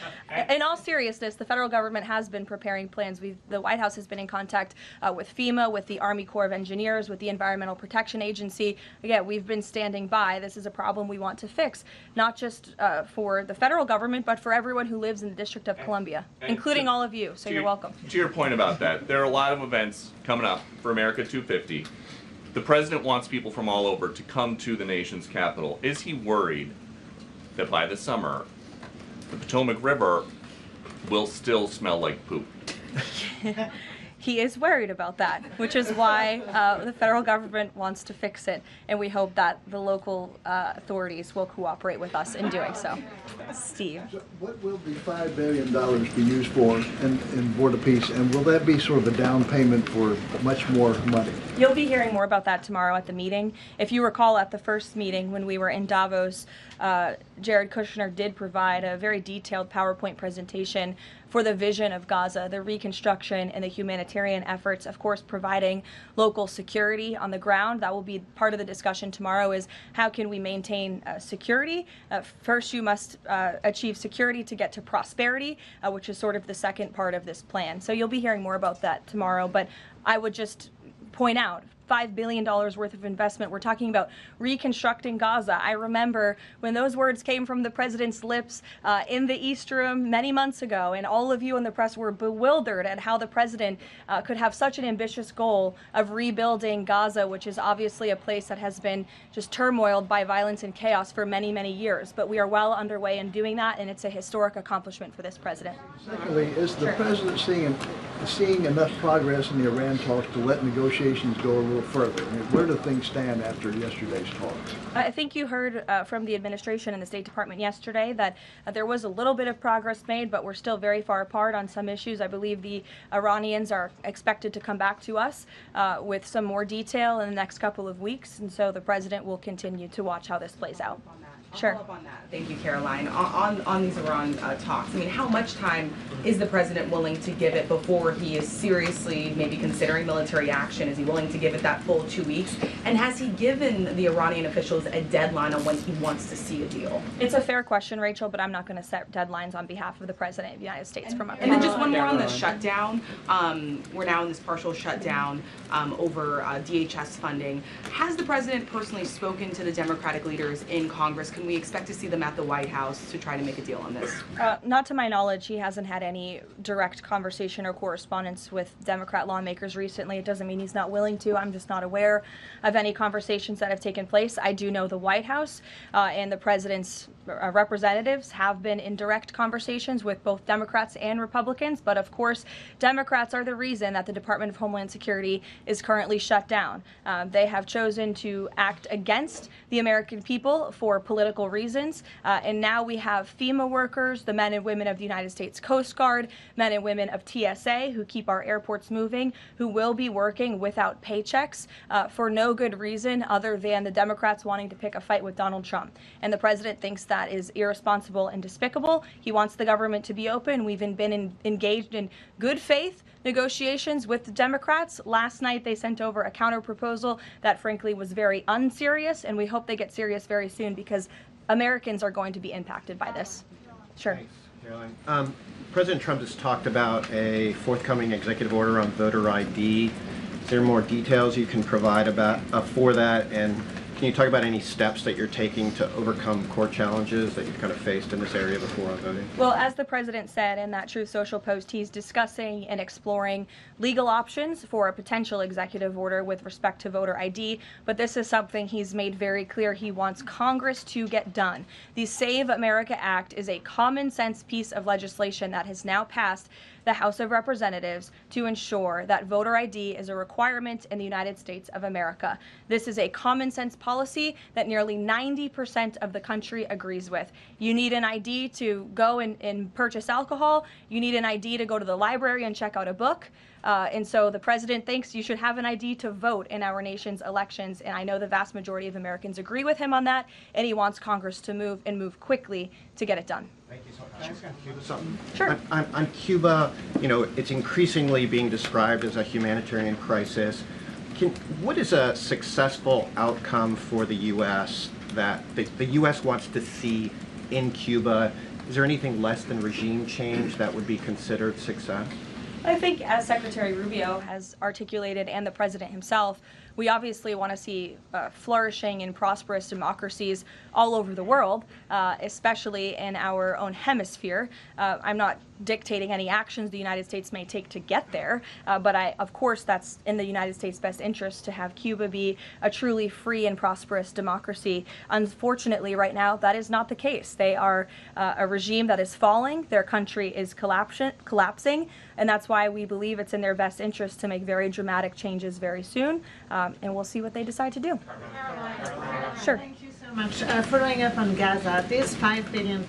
in all seriousness, the federal government has been preparing plans. The White House has been in contact with FEMA, with the Army Corps of Engineers, with the Environmental Protection Agency. Again, we've been standing by. This is a problem we want to fix, not just for the federal government, but for everyone who lives in the District of Columbia, including all of you. So you're welcome. To your point about that, there are a lot of events coming up for America 250. The president wants people from all over to come to the nation's capital. Is he worried that by the summer, the Potomac River will still smell like poop? He is worried about that, which is why the federal government wants to fix it, and we hope that the local authorities will cooperate with us in doing so. Steve. So what will the $5 billion be used for in Board of Peace, and will that be sort of a down payment for much more money? You'll be hearing more about that tomorrow at the meeting. If you recall, at the first meeting when we were in Davos, Jared Kushner did provide a very detailed PowerPoint presentation for the vision of Gaza, the reconstruction and the humanitarian efforts, of course, providing local security on the ground. That will be part of the discussion tomorrow, is how can we maintain security? First, you must achieve security to get to prosperity, which is sort of the second part of this plan. So you'll be hearing more about that tomorrow, but I would just point out, $5 billion worth of investment. We're talking about reconstructing Gaza. I remember when those words came from the president's lips in the East Room many months ago, and all of you in the press were bewildered at how the president could have such an ambitious goal of rebuilding Gaza, which is obviously a place that has been just turmoiled by violence and chaos for many, many years. But we are well underway in doing that, and it's a historic accomplishment for this president. Secondly, is the president seeing enough progress in the Iran talks to let negotiations go a little little further? I mean, where do things stand after yesterday's talks? I think you heard from the administration and the State Department yesterday that there was a little bit of progress made, but we're still very far apart on some issues. I believe the Iranians are expected to come back to us with some more detail in the next couple of weeks, and so the president will continue to watch how this plays out. Sure. Follow up on that. Thank you, Karoline. On these Iran talks, I mean, how much time is the president willing to give it before he is seriously maybe considering military action? Is he willing to give it that full 2 weeks? And has he given the Iranian officials a deadline on when he wants to see a deal? It's a fair question, Rachel, but I'm not going to set deadlines on behalf of the president of the United States from up here. And then just one more on the shutdown. We're now in this partial shutdown over DHS funding. Has the president personally spoken to the Democratic leaders in Congress? Can we expect to see them at the White House to try to make a deal on this? Not to my knowledge, he hasn't had any direct conversation or correspondence with Democrat lawmakers recently. It doesn't mean he's not willing to. I'm just not aware of any conversations that have taken place. I do know the White House and the president's representatives have been in direct conversations with both Democrats and Republicans, but of course, Democrats are the reason that the Department of Homeland Security is currently shut down. They have chosen to act against the American people for political reasons, and now we have FEMA workers, the men and women of the United States Coast Guard, men and women of TSA who keep our airports moving, who will be working without paychecks for no good reason other than the Democrats wanting to pick a fight with Donald Trump. And the president thinks that is irresponsible and despicable. He wants the government to be open. We've been engaged in good faith negotiations with the Democrats. Last night they sent over a counter proposal that frankly was very unserious, and we hope they get serious very soon because Americans are going to be impacted by this. Sure. Thanks, Caroline. President Trump has talked about a forthcoming executive order on voter ID. Is there more details you can provide about for that? And can you talk about any steps that you're taking to overcome court challenges that you've kind of faced in this area before on voting? Well, as the president said in that Truth Social post, he's discussing and exploring legal options for a potential executive order with respect to voter ID, but this is something he's made very clear he wants Congress to get done. The Save America Act is a common sense piece of legislation that has now passed the House of Representatives to ensure that voter ID is a requirement in the United States of America. This is a common sense policy that nearly 90% of the country agrees with. You need an ID to go and purchase alcohol. You need an ID to go to the library and check out a book. And so the president thinks you should have an ID to vote in our nation's elections. And I know the vast majority of Americans agree with him on that. And he wants Congress to move quickly to get it done. Thank you so much. Can I ask on Cuba something? Sure. On Cuba, you know, it's increasingly being described as a humanitarian crisis. What is a successful outcome for the U.S. that the U.S. wants to see in Cuba? Is there anything less than regime change that would be considered success? I think, as Secretary Rubio has articulated and the president himself, we obviously want to see flourishing and prosperous democracies all over the world, especially in our own hemisphere. I'm not dictating any actions the United States may take to get there, but of course that's in the United States' best interest to have Cuba be a truly free and prosperous democracy. Unfortunately, right now, that is not the case. They are a regime that is falling, their country is collapsing, and that's why we believe it's in their best interest to make very dramatic changes very soon, and we'll see what they decide to do. Sure. Thank you so much. Following up on Gaza, this $5 billion,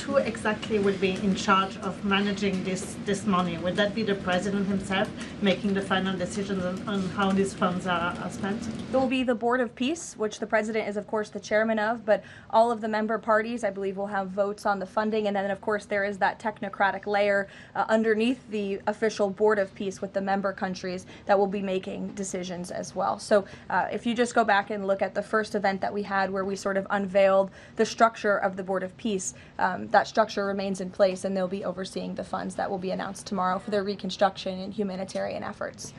who exactly will be in charge of managing this money? Would that be the president himself making the final decisions on how these funds are spent? It will be the Board of Peace, which the president is, of course, the chairman of, but all of the member parties, I believe, will have votes on the funding. And then, of course, there is that technocratic layer underneath the official Board of Peace with the member countries that will be making decisions as well. So if you just go back and look at the first event that we had where we sort of unveiled the structure of the Board of Peace, that structure remains in place, and they'll be overseeing the funds that will be announced tomorrow for their reconstruction and humanitarian efforts.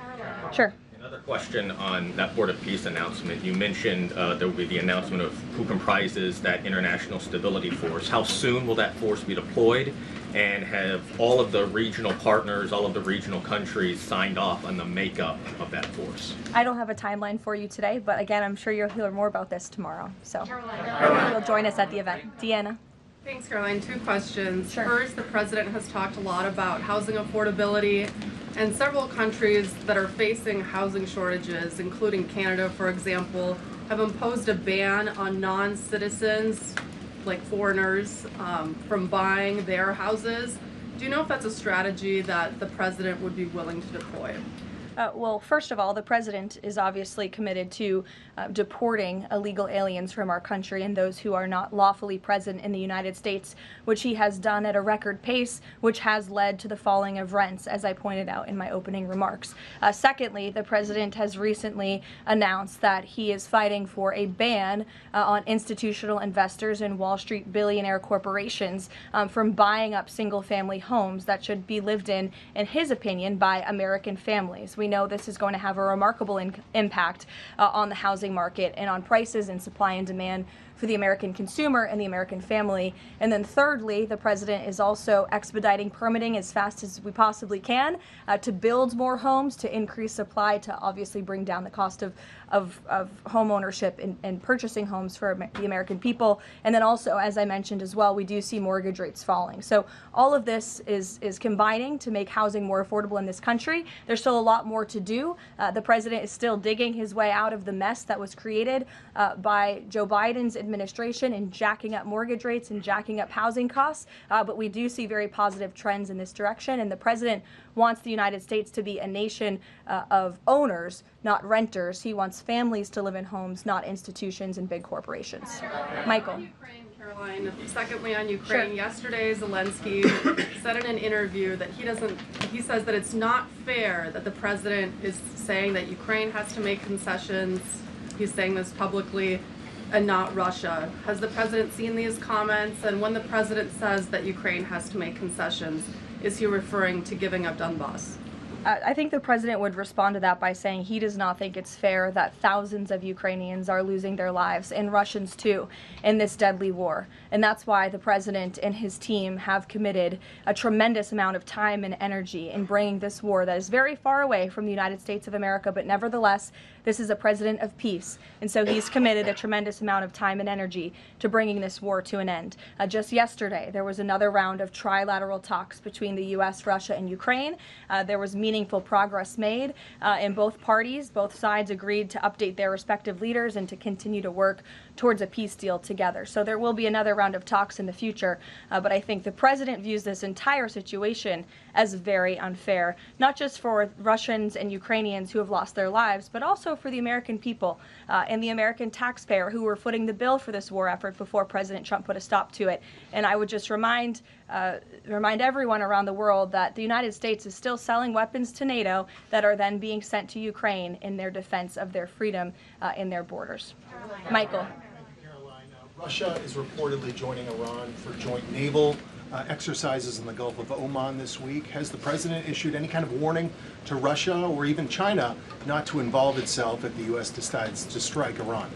Sure. Another question on that Board of Peace announcement. You mentioned there will be the announcement of who comprises that International Stability Force. How soon will that force be deployed? And have all of the regional partners, all of the regional countries signed off on the makeup of that force? I don't have a timeline for you today, but again, I'm sure you'll hear more about this tomorrow. So you'll join us at the event. Deanna. Thanks, Caroline. Two questions. Sure. First, the president has talked a lot about housing affordability. And several countries that are facing housing shortages, including Canada, for example, have imposed a ban on non-citizens, like foreigners, from buying their houses. Do you know if that's a strategy that the president would be willing to deploy? Well, first of all, the president is obviously committed to deporting illegal aliens from our country and those who are not lawfully present in the United States, which he has done at a record pace, which has led to the falling of rents, as I pointed out in my opening remarks. Secondly, the president has recently announced that he is fighting for a ban on institutional investors and Wall Street billionaire corporations from buying up single-family homes that should be lived in his opinion, by American families. We know this is going to have a remarkable impact on the housing market and on prices and supply and demand for the American consumer and the American family. And then thirdly, the president is also expediting permitting as fast as we possibly can to build more homes, to increase supply, to obviously bring down the cost of home ownership and purchasing homes for the American people. And then also, as I mentioned as well, we do see mortgage rates falling. So all of this is combining to make housing more affordable in this country. There's still a lot more to do. The president is still digging his way out of the mess that was created by Joe Biden's administration in jacking up mortgage rates and jacking up housing costs. But we do see very positive trends in this direction. And the president wants the United States to be a nation of owners, not renters. He wants families to live in homes, not institutions and big corporations. Michael. Karoline, secondly on Ukraine, Sure. Yesterday Zelensky said in an interview that he says that it's not fair that the president is saying that Ukraine has to make concessions. He's saying this publicly, and not Russia. Has the president seen these comments? And when the president says that Ukraine has to make concessions, is he referring to giving up Donbass? I think the president would respond to that by saying he does not think it's fair that thousands of Ukrainians are losing their lives, and Russians too, in this deadly war. And that's why the president and his team have committed a tremendous amount of time and energy in bringing this war that is very far away from the United States of America, but nevertheless, this is a president of peace. And so he's committed a tremendous amount of time and energy to bringing this war to an end. Just yesterday, there was another round of trilateral talks between the U.S., Russia, and Ukraine. There was meaningful progress made in both parties. Both sides agreed to update their respective leaders and to continue to work towards a peace deal together. So there will be another round of talks in the future. But I think the president views this entire situation as very unfair, not just for Russians and Ukrainians who have lost their lives, but also for the American people and the American taxpayer who were footing the bill for this war effort before President Trump put a stop to it. And I would just remind everyone around the world that the United States is still selling weapons to NATO that are then being sent to Ukraine in their defense of their freedom in their borders. Michael. Russia is reportedly joining Iran for joint naval exercises in the Gulf of Oman this week. Has the president issued any kind of warning to Russia or even China not to involve itself if the U.S. decides to strike Iran?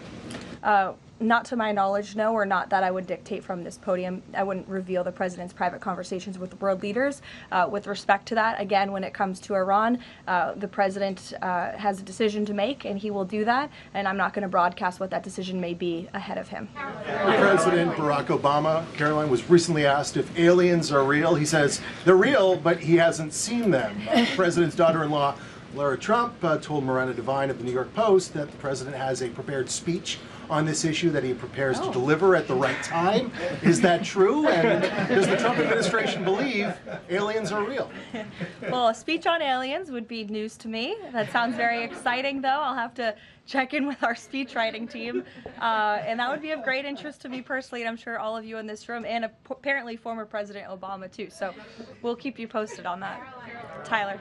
Not to my knowledge, no, or not that I would dictate from this podium. I wouldn't reveal the president's private conversations with world leaders. With respect to that, again, when it comes to Iran, the president has a decision to make, and he will do that, and I'm not going to broadcast what that decision may be ahead of him. President Barack Obama, Karoline, was recently asked if aliens are real. He says they're real, but he hasn't seen them. The president's daughter-in-law, Lara Trump, told Miranda Devine of the New York Post that the president has a prepared speech on this issue that he prepares to deliver at the right time. Is that true? And does the Trump administration believe aliens are real? Well, a speech on aliens would be news to me. That sounds very exciting, though. I'll have to check in with our speech writing team. And that would be of great interest to me personally, and I'm sure all of you in this room, and apparently former President Obama, too. So we'll keep you posted on that. Tyler.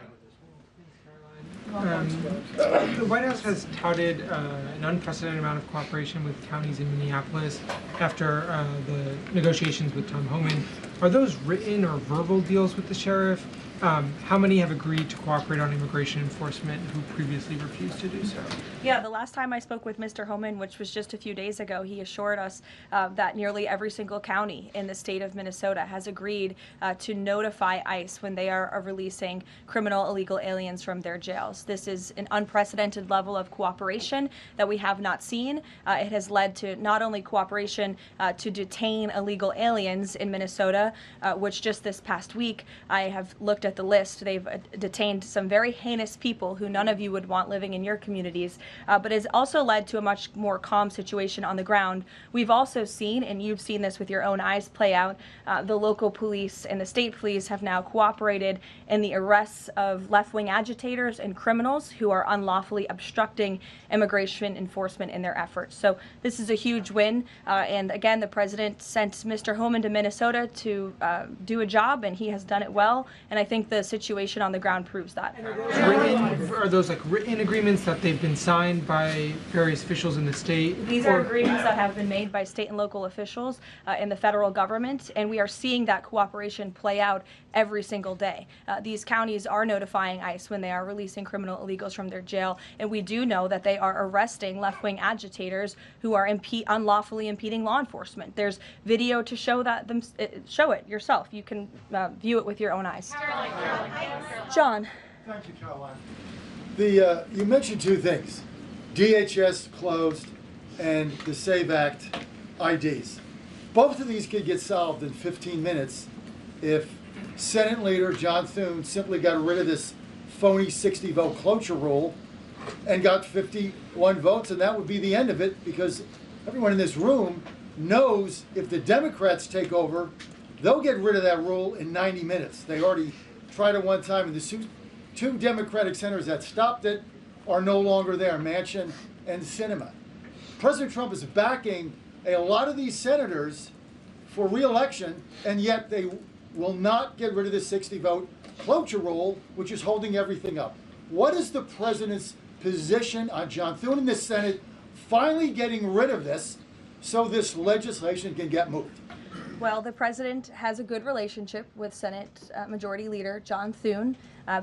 The White House has touted an unprecedented amount of cooperation with counties in Minneapolis after the negotiations with Tom Homan. Are those written or verbal deals with the sheriff? How many have agreed to cooperate on immigration enforcement who previously refused to do so? Yeah, the last time I spoke with Mr. Homan, which was just a few days ago, he assured us that nearly every single county in the state of Minnesota has agreed to notify ICE when they are releasing criminal illegal aliens from their jails. This is an unprecedented level of cooperation that we have not seen. It has led to not only cooperation to detain illegal aliens in Minnesota, which just this past week I have looked at at the list. They've detained some very heinous people who none of you would want living in your communities, but has also led to a much more calm situation on the ground. We've also seen, and you've seen this with your own eyes play out, the local police and the state police have now cooperated in the arrests of left-wing agitators and criminals who are unlawfully obstructing immigration enforcement in their efforts. So this is a huge win, and again, the president sent Mr. Homan to Minnesota to do a job, and he has done it well, and I think the situation on the ground proves that. Are those like written agreements that they've been signed by various officials in the state? These are agreements that have been made by state and local officials in the federal government, and we are seeing that cooperation play out every single day. These counties are notifying ICE when they are releasing criminal illegals from their jail, and we do know that they are arresting left-wing agitators who are unlawfully impeding law enforcement. There's video to show that. Show it yourself. You can view it with your own eyes. John. Thank you, Karoline. You mentioned two things: DHS closed and the SAVE Act IDs. Both of these could get solved in 15 minutes if Senate Leader John Thune simply got rid of this phony 60-vote cloture rule and got 51 votes, and that would be the end of it, because everyone in this room knows if the Democrats take over, they'll get rid of that rule in 90 minutes. They already tried it one time, and the two Democratic senators that stopped it are no longer there, Manchin and Sinema. President Trump is backing a lot of these senators for re-election, and yet they will not get rid of the 60-vote cloture rule, which is holding everything up. What is the president's position on John Thune in the Senate finally getting rid of this so this legislation can get moved? Well, the president has a good relationship with Senate Majority Leader John Thune.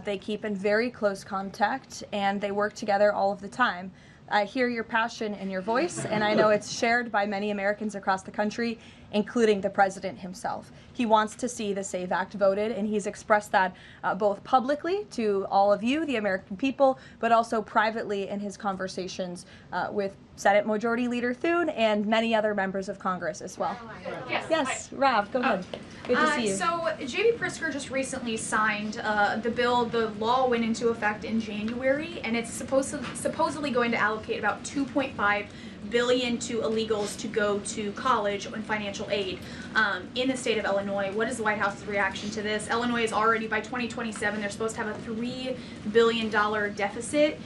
They keep in very close contact, and they work together all of the time. I hear your passion in your voice, and I know it's shared by many Americans across the country, including the president himself. He wants to see the SAVE Act voted, and he's expressed that both publicly to all of you, the American people, but also privately in his conversations with Senate Majority Leader Thune and many other members of Congress as well. Yes, Rav, go ahead. Good to see you. So J.B. Pritzker just recently signed the bill. The law went into effect in January, and it's supposedly going to allocate about $2.5 billion to illegals to go to college and financial aid in the state of Illinois. What is the White House's reaction to this? Illinois is already, by 2027, they're supposed to have a $3 billion deficit.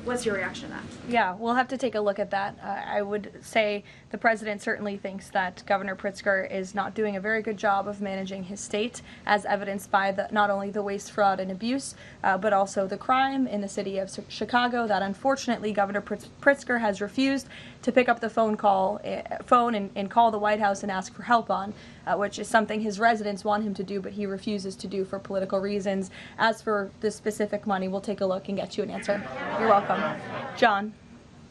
What's your reaction to that? Yeah, we'll have to take a look at that. I would say the president certainly thinks that Governor Pritzker is not doing a very good job of managing his state, as evidenced by not only the waste, fraud, and abuse, but also the crime in the city of Chicago that unfortunately Governor Pritzker has refused to pick up the phone and call the White House and ask for help on, which is something his residents want him to do, but he refuses to do for political reasons. As for the specific money, we'll take a look and get you an answer. You're welcome. John.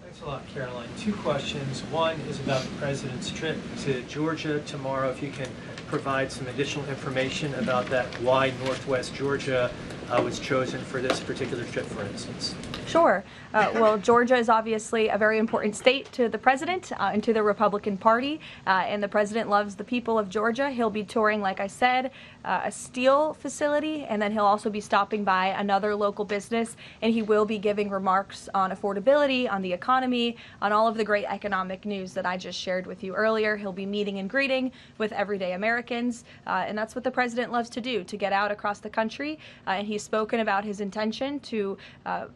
Thanks a lot, Karoline. Two questions. One is about the president's trip to Georgia tomorrow. If you can provide some additional information about that, why Northwest Georgia was chosen for this particular trip, for instance. Sure. Well, Georgia is obviously a very important state to the president and to the Republican Party, and the president loves the people of Georgia. He'll be touring, like I said, a steel facility, and then he'll also be stopping by another local business, and he will be giving remarks on affordability, on the economy, on all of the great economic news that I just shared with you earlier. He'll be meeting and greeting with everyday Americans, and that's what the president loves to do, to get out across the country, and he's spoken about his intention to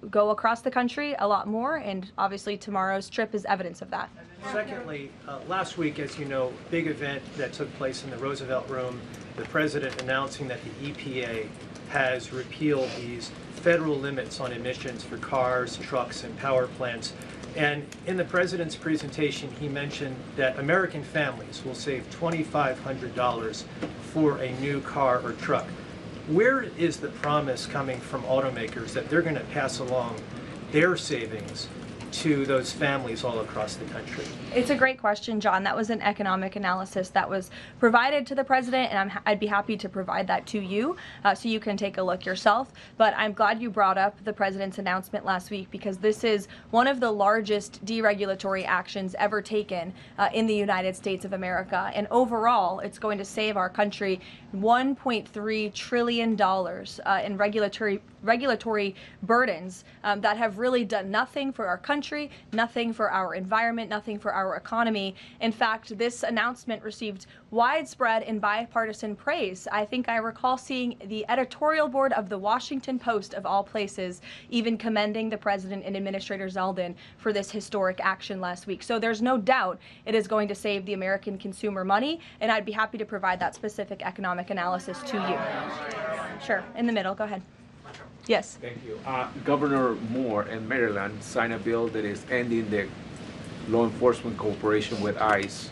go across the country a lot more, and obviously tomorrow's trip is evidence of that. Secondly, last week, as you know, big event that took place in the Roosevelt Room, the president announcing that the EPA has repealed these federal limits on emissions for cars, trucks, and power plants. And in the president's presentation, he mentioned that American families will save $2,500 for a new car or truck. Where is the promise coming from automakers that they're going to pass along their savings to those families all across the country? It's a great question, John. That was an economic analysis that was provided to the president, and I'd be happy to provide that to you so you can take a look yourself. But I'm glad you brought up the president's announcement last week, because this is one of the largest deregulatory actions ever taken in the United States of America. And overall, it's going to save our country $1.3 trillion in regulatory burdens that have really done nothing for our country, nothing for our environment, nothing for our economy. In fact, this announcement received widespread and bipartisan praise. I think I recall seeing the editorial board of the Washington Post, of all places, even commending the president and Administrator Zeldin for this historic action last week. So there's no doubt it is going to save the American consumer money, and I'd be happy to provide that specific economic analysis to you. Sure, in the middle, go ahead. Yes. Thank you. Governor Moore in Maryland signed a bill that is ending the law enforcement cooperation with ICE.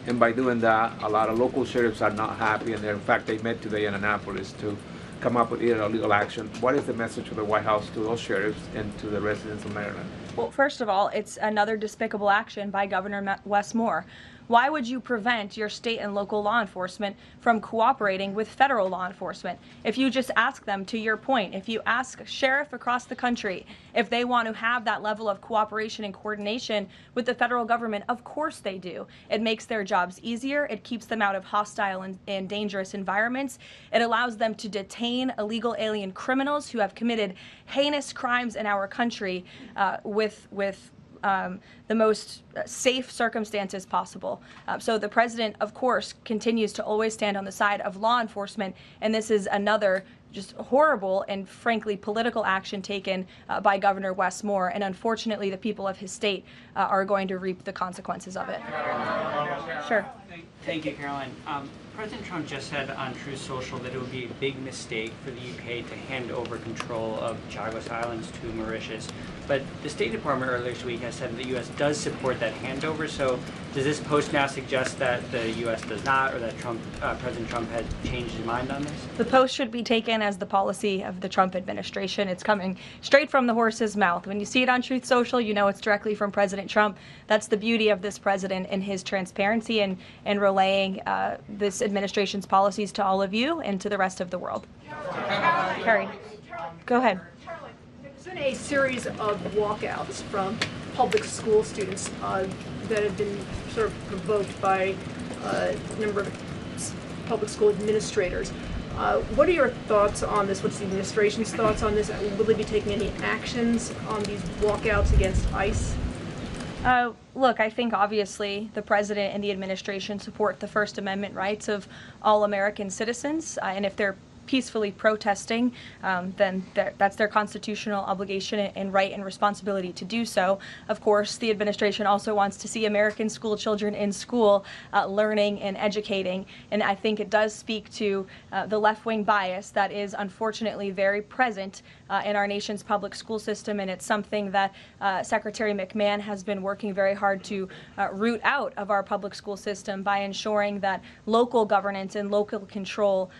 And by doing that, a lot of local sheriffs are not happy, and in fact, they met today in Annapolis to come up with either a legal action. What is the message of the White House to those sheriffs and to the residents of Maryland? Well, first of all, it's another despicable action by Governor Wes Moore. Why would you prevent your state and local law enforcement from cooperating with federal law enforcement? If you just ask them, to your point, if you ask a sheriff across the country if they want to have that level of cooperation and coordination with the federal government, of course they do. It makes their jobs easier. It keeps them out of hostile and dangerous environments. It allows them to detain illegal alien criminals who have committed heinous crimes in our country with the most safe circumstances possible. So the president, of course, continues to always stand on the side of law enforcement, and this is another just horrible and frankly political action taken by Governor Wes Moore, and unfortunately the people of his state are going to reap the consequences of it. Sure. Thank you, Caroline. President Trump just said on Truth Social that it would be a big mistake for the UK to hand over control of Chagos Islands to Mauritius. But the State Department earlier this week has said that the U.S. does support that handover. So does this post now suggest that the U.S. does not, or that President Trump has changed his mind on this? The post should be taken as the policy of the Trump administration. It's coming straight from the horse's mouth. When you see it on Truth Social, you know it's directly from President Trump. That's the beauty of this president and his transparency and relaying this administration's policies to all of you and to the rest of the world. Carrie, go ahead. There's been a series of walkouts from public school students that have been sort of provoked by a number of public school administrators. What are your thoughts on this? What's the administration's thoughts on this? Will they be taking any actions on these walkouts against ICE? Look, I think obviously the president and the administration support the First Amendment rights of all American citizens, and if they're peacefully protesting, then that's their constitutional obligation and right and responsibility to do so. Of course, the administration also wants to see American school children in school learning and educating, and I think it does speak to the left-wing bias that is unfortunately very present in our nation's public school system, and it's something that Secretary McMahon has been working very hard to root out of our public school system by ensuring that local governance and local control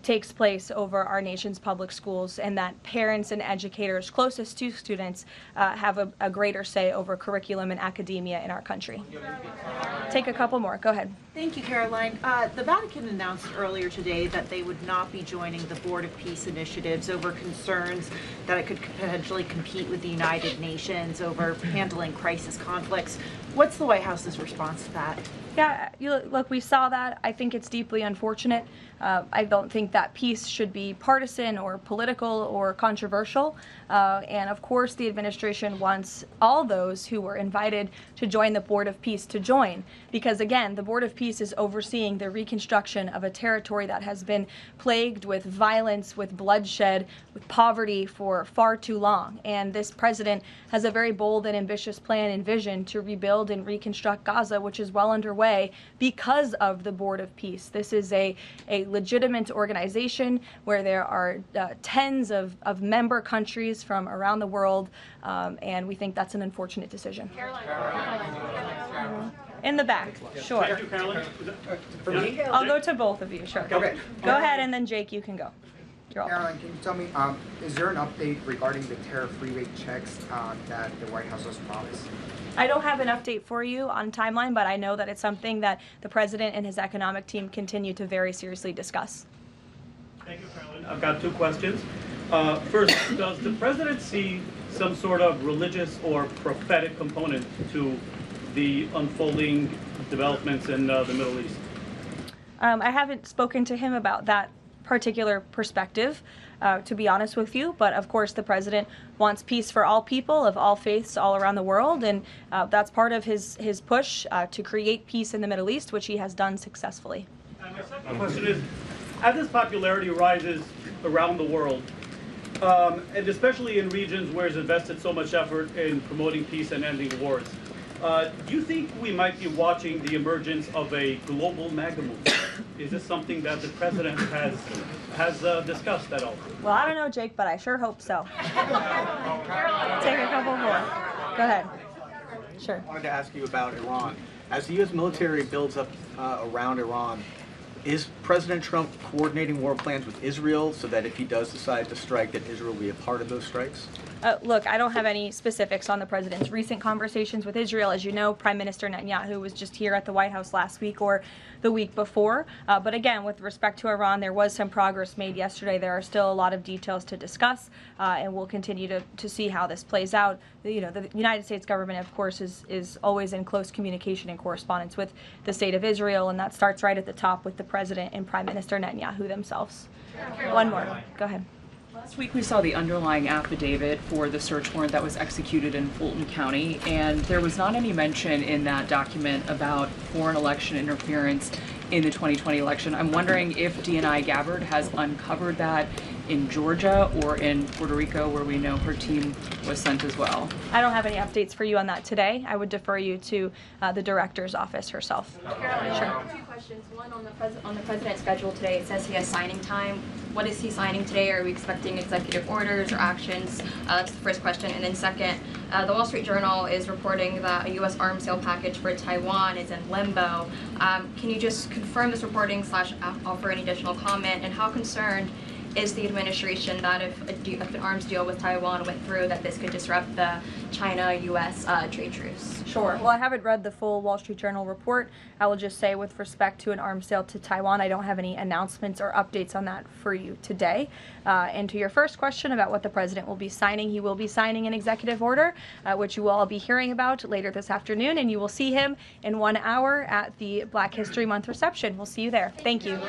takes place over our nation's public schools, and that parents and educators closest to students have a greater say over curriculum and academia in our country. Take a couple more. Go ahead. Thank you, Caroline. The Vatican announced earlier today that they would not be joining the Board of Peace initiatives over concerns that it could potentially compete with the United Nations over handling crisis conflicts. What's the White House's response to that? Yeah, look, we saw that. I think it's deeply unfortunate. I don't think that peace should be partisan or political or controversial. And of course, the administration wants all those who were invited to join the Board of Peace to join. Because again, the Board of Peace is overseeing the reconstruction of a territory that has been plagued with violence, with bloodshed, with poverty for far too long. And this president has a very bold and ambitious plan and vision to rebuild and reconstruct Gaza, which is well underway because of the Board of Peace. This is a legitimate organization where there are tens of member countries from around the world, and we think that's an unfortunate decision. In the back, sure. Thank you, Caroline. I'll go to both of you, sure. Okay. Go ahead, and then Jake, you can go. You're welcome. Karoline, can you tell me, is there an update regarding the tariff rebate checks that the White House was promised? I don't have an update for you on timeline, but I know that it's something that the president and his economic team continue to very seriously discuss. Thank you, Karoline. I've got two questions. First, does the president see some sort of religious or prophetic component to the unfolding developments in the Middle East? I haven't spoken to him about that particular perspective, to be honest with you, but of course the president wants peace for all people of all faiths all around the world, and that's part of his push to create peace in the Middle East, which he has done successfully. And my second question is, as his popularity rises around the world, and especially in regions where he's invested so much effort in promoting peace and ending wars, do you think we might be watching the emergence of a global MAGA movement? Is this something that the president has discussed at all? Well, I don't know, Jake, but I sure hope so. Take a couple more. Go ahead. Sure. I wanted to ask you about Iran. As the U.S. military builds up around Iran, is President Trump coordinating war plans with Israel so that if he does decide to strike, that Israel will be a part of those strikes? Look, I don't have any specifics on the president's recent conversations with Israel. As you know, Prime Minister Netanyahu was just here at the White House last week or the week before. But again, with respect to Iran, there was some progress made yesterday. There are still a lot of details to discuss, and we'll continue to see how this plays out. You know, the United States government, of course, is always in close communication and correspondence with the state of Israel, and that starts right at the top with the president and Prime Minister Netanyahu themselves. One more. Go ahead. Last week we saw the underlying affidavit for the search warrant that was executed in Fulton County, and there was not any mention in that document about foreign election interference in the 2020 election. I'm wondering if DNI Gabbard has uncovered that in Georgia or in Puerto Rico, where we know her team was sent as well. I don't have any updates for you on that today. I would defer you to the director's office herself. Karoline, Sure. two questions. One on the president's schedule today. It says he has signing time. What is he signing today? Are we expecting executive orders or actions? That's the first question. And then second, the Wall Street Journal is reporting that a U.S. arms sale package for Taiwan is in limbo. Can you just confirm this reporting / offer any additional comment? And how concerned is the administration that if an arms deal with Taiwan went through, that this could disrupt the China-U.S. Trade truce? Sure. Well, I haven't read the full Wall Street Journal report. I will just say with respect to an arms sale to Taiwan, I don't have any announcements or updates on that for you today. And to your first question about what the president will be signing, he will be signing an executive order, which you will all be hearing about later this afternoon, and you will see him in 1 hour at the Black History Month reception. We'll see you there. Thank you.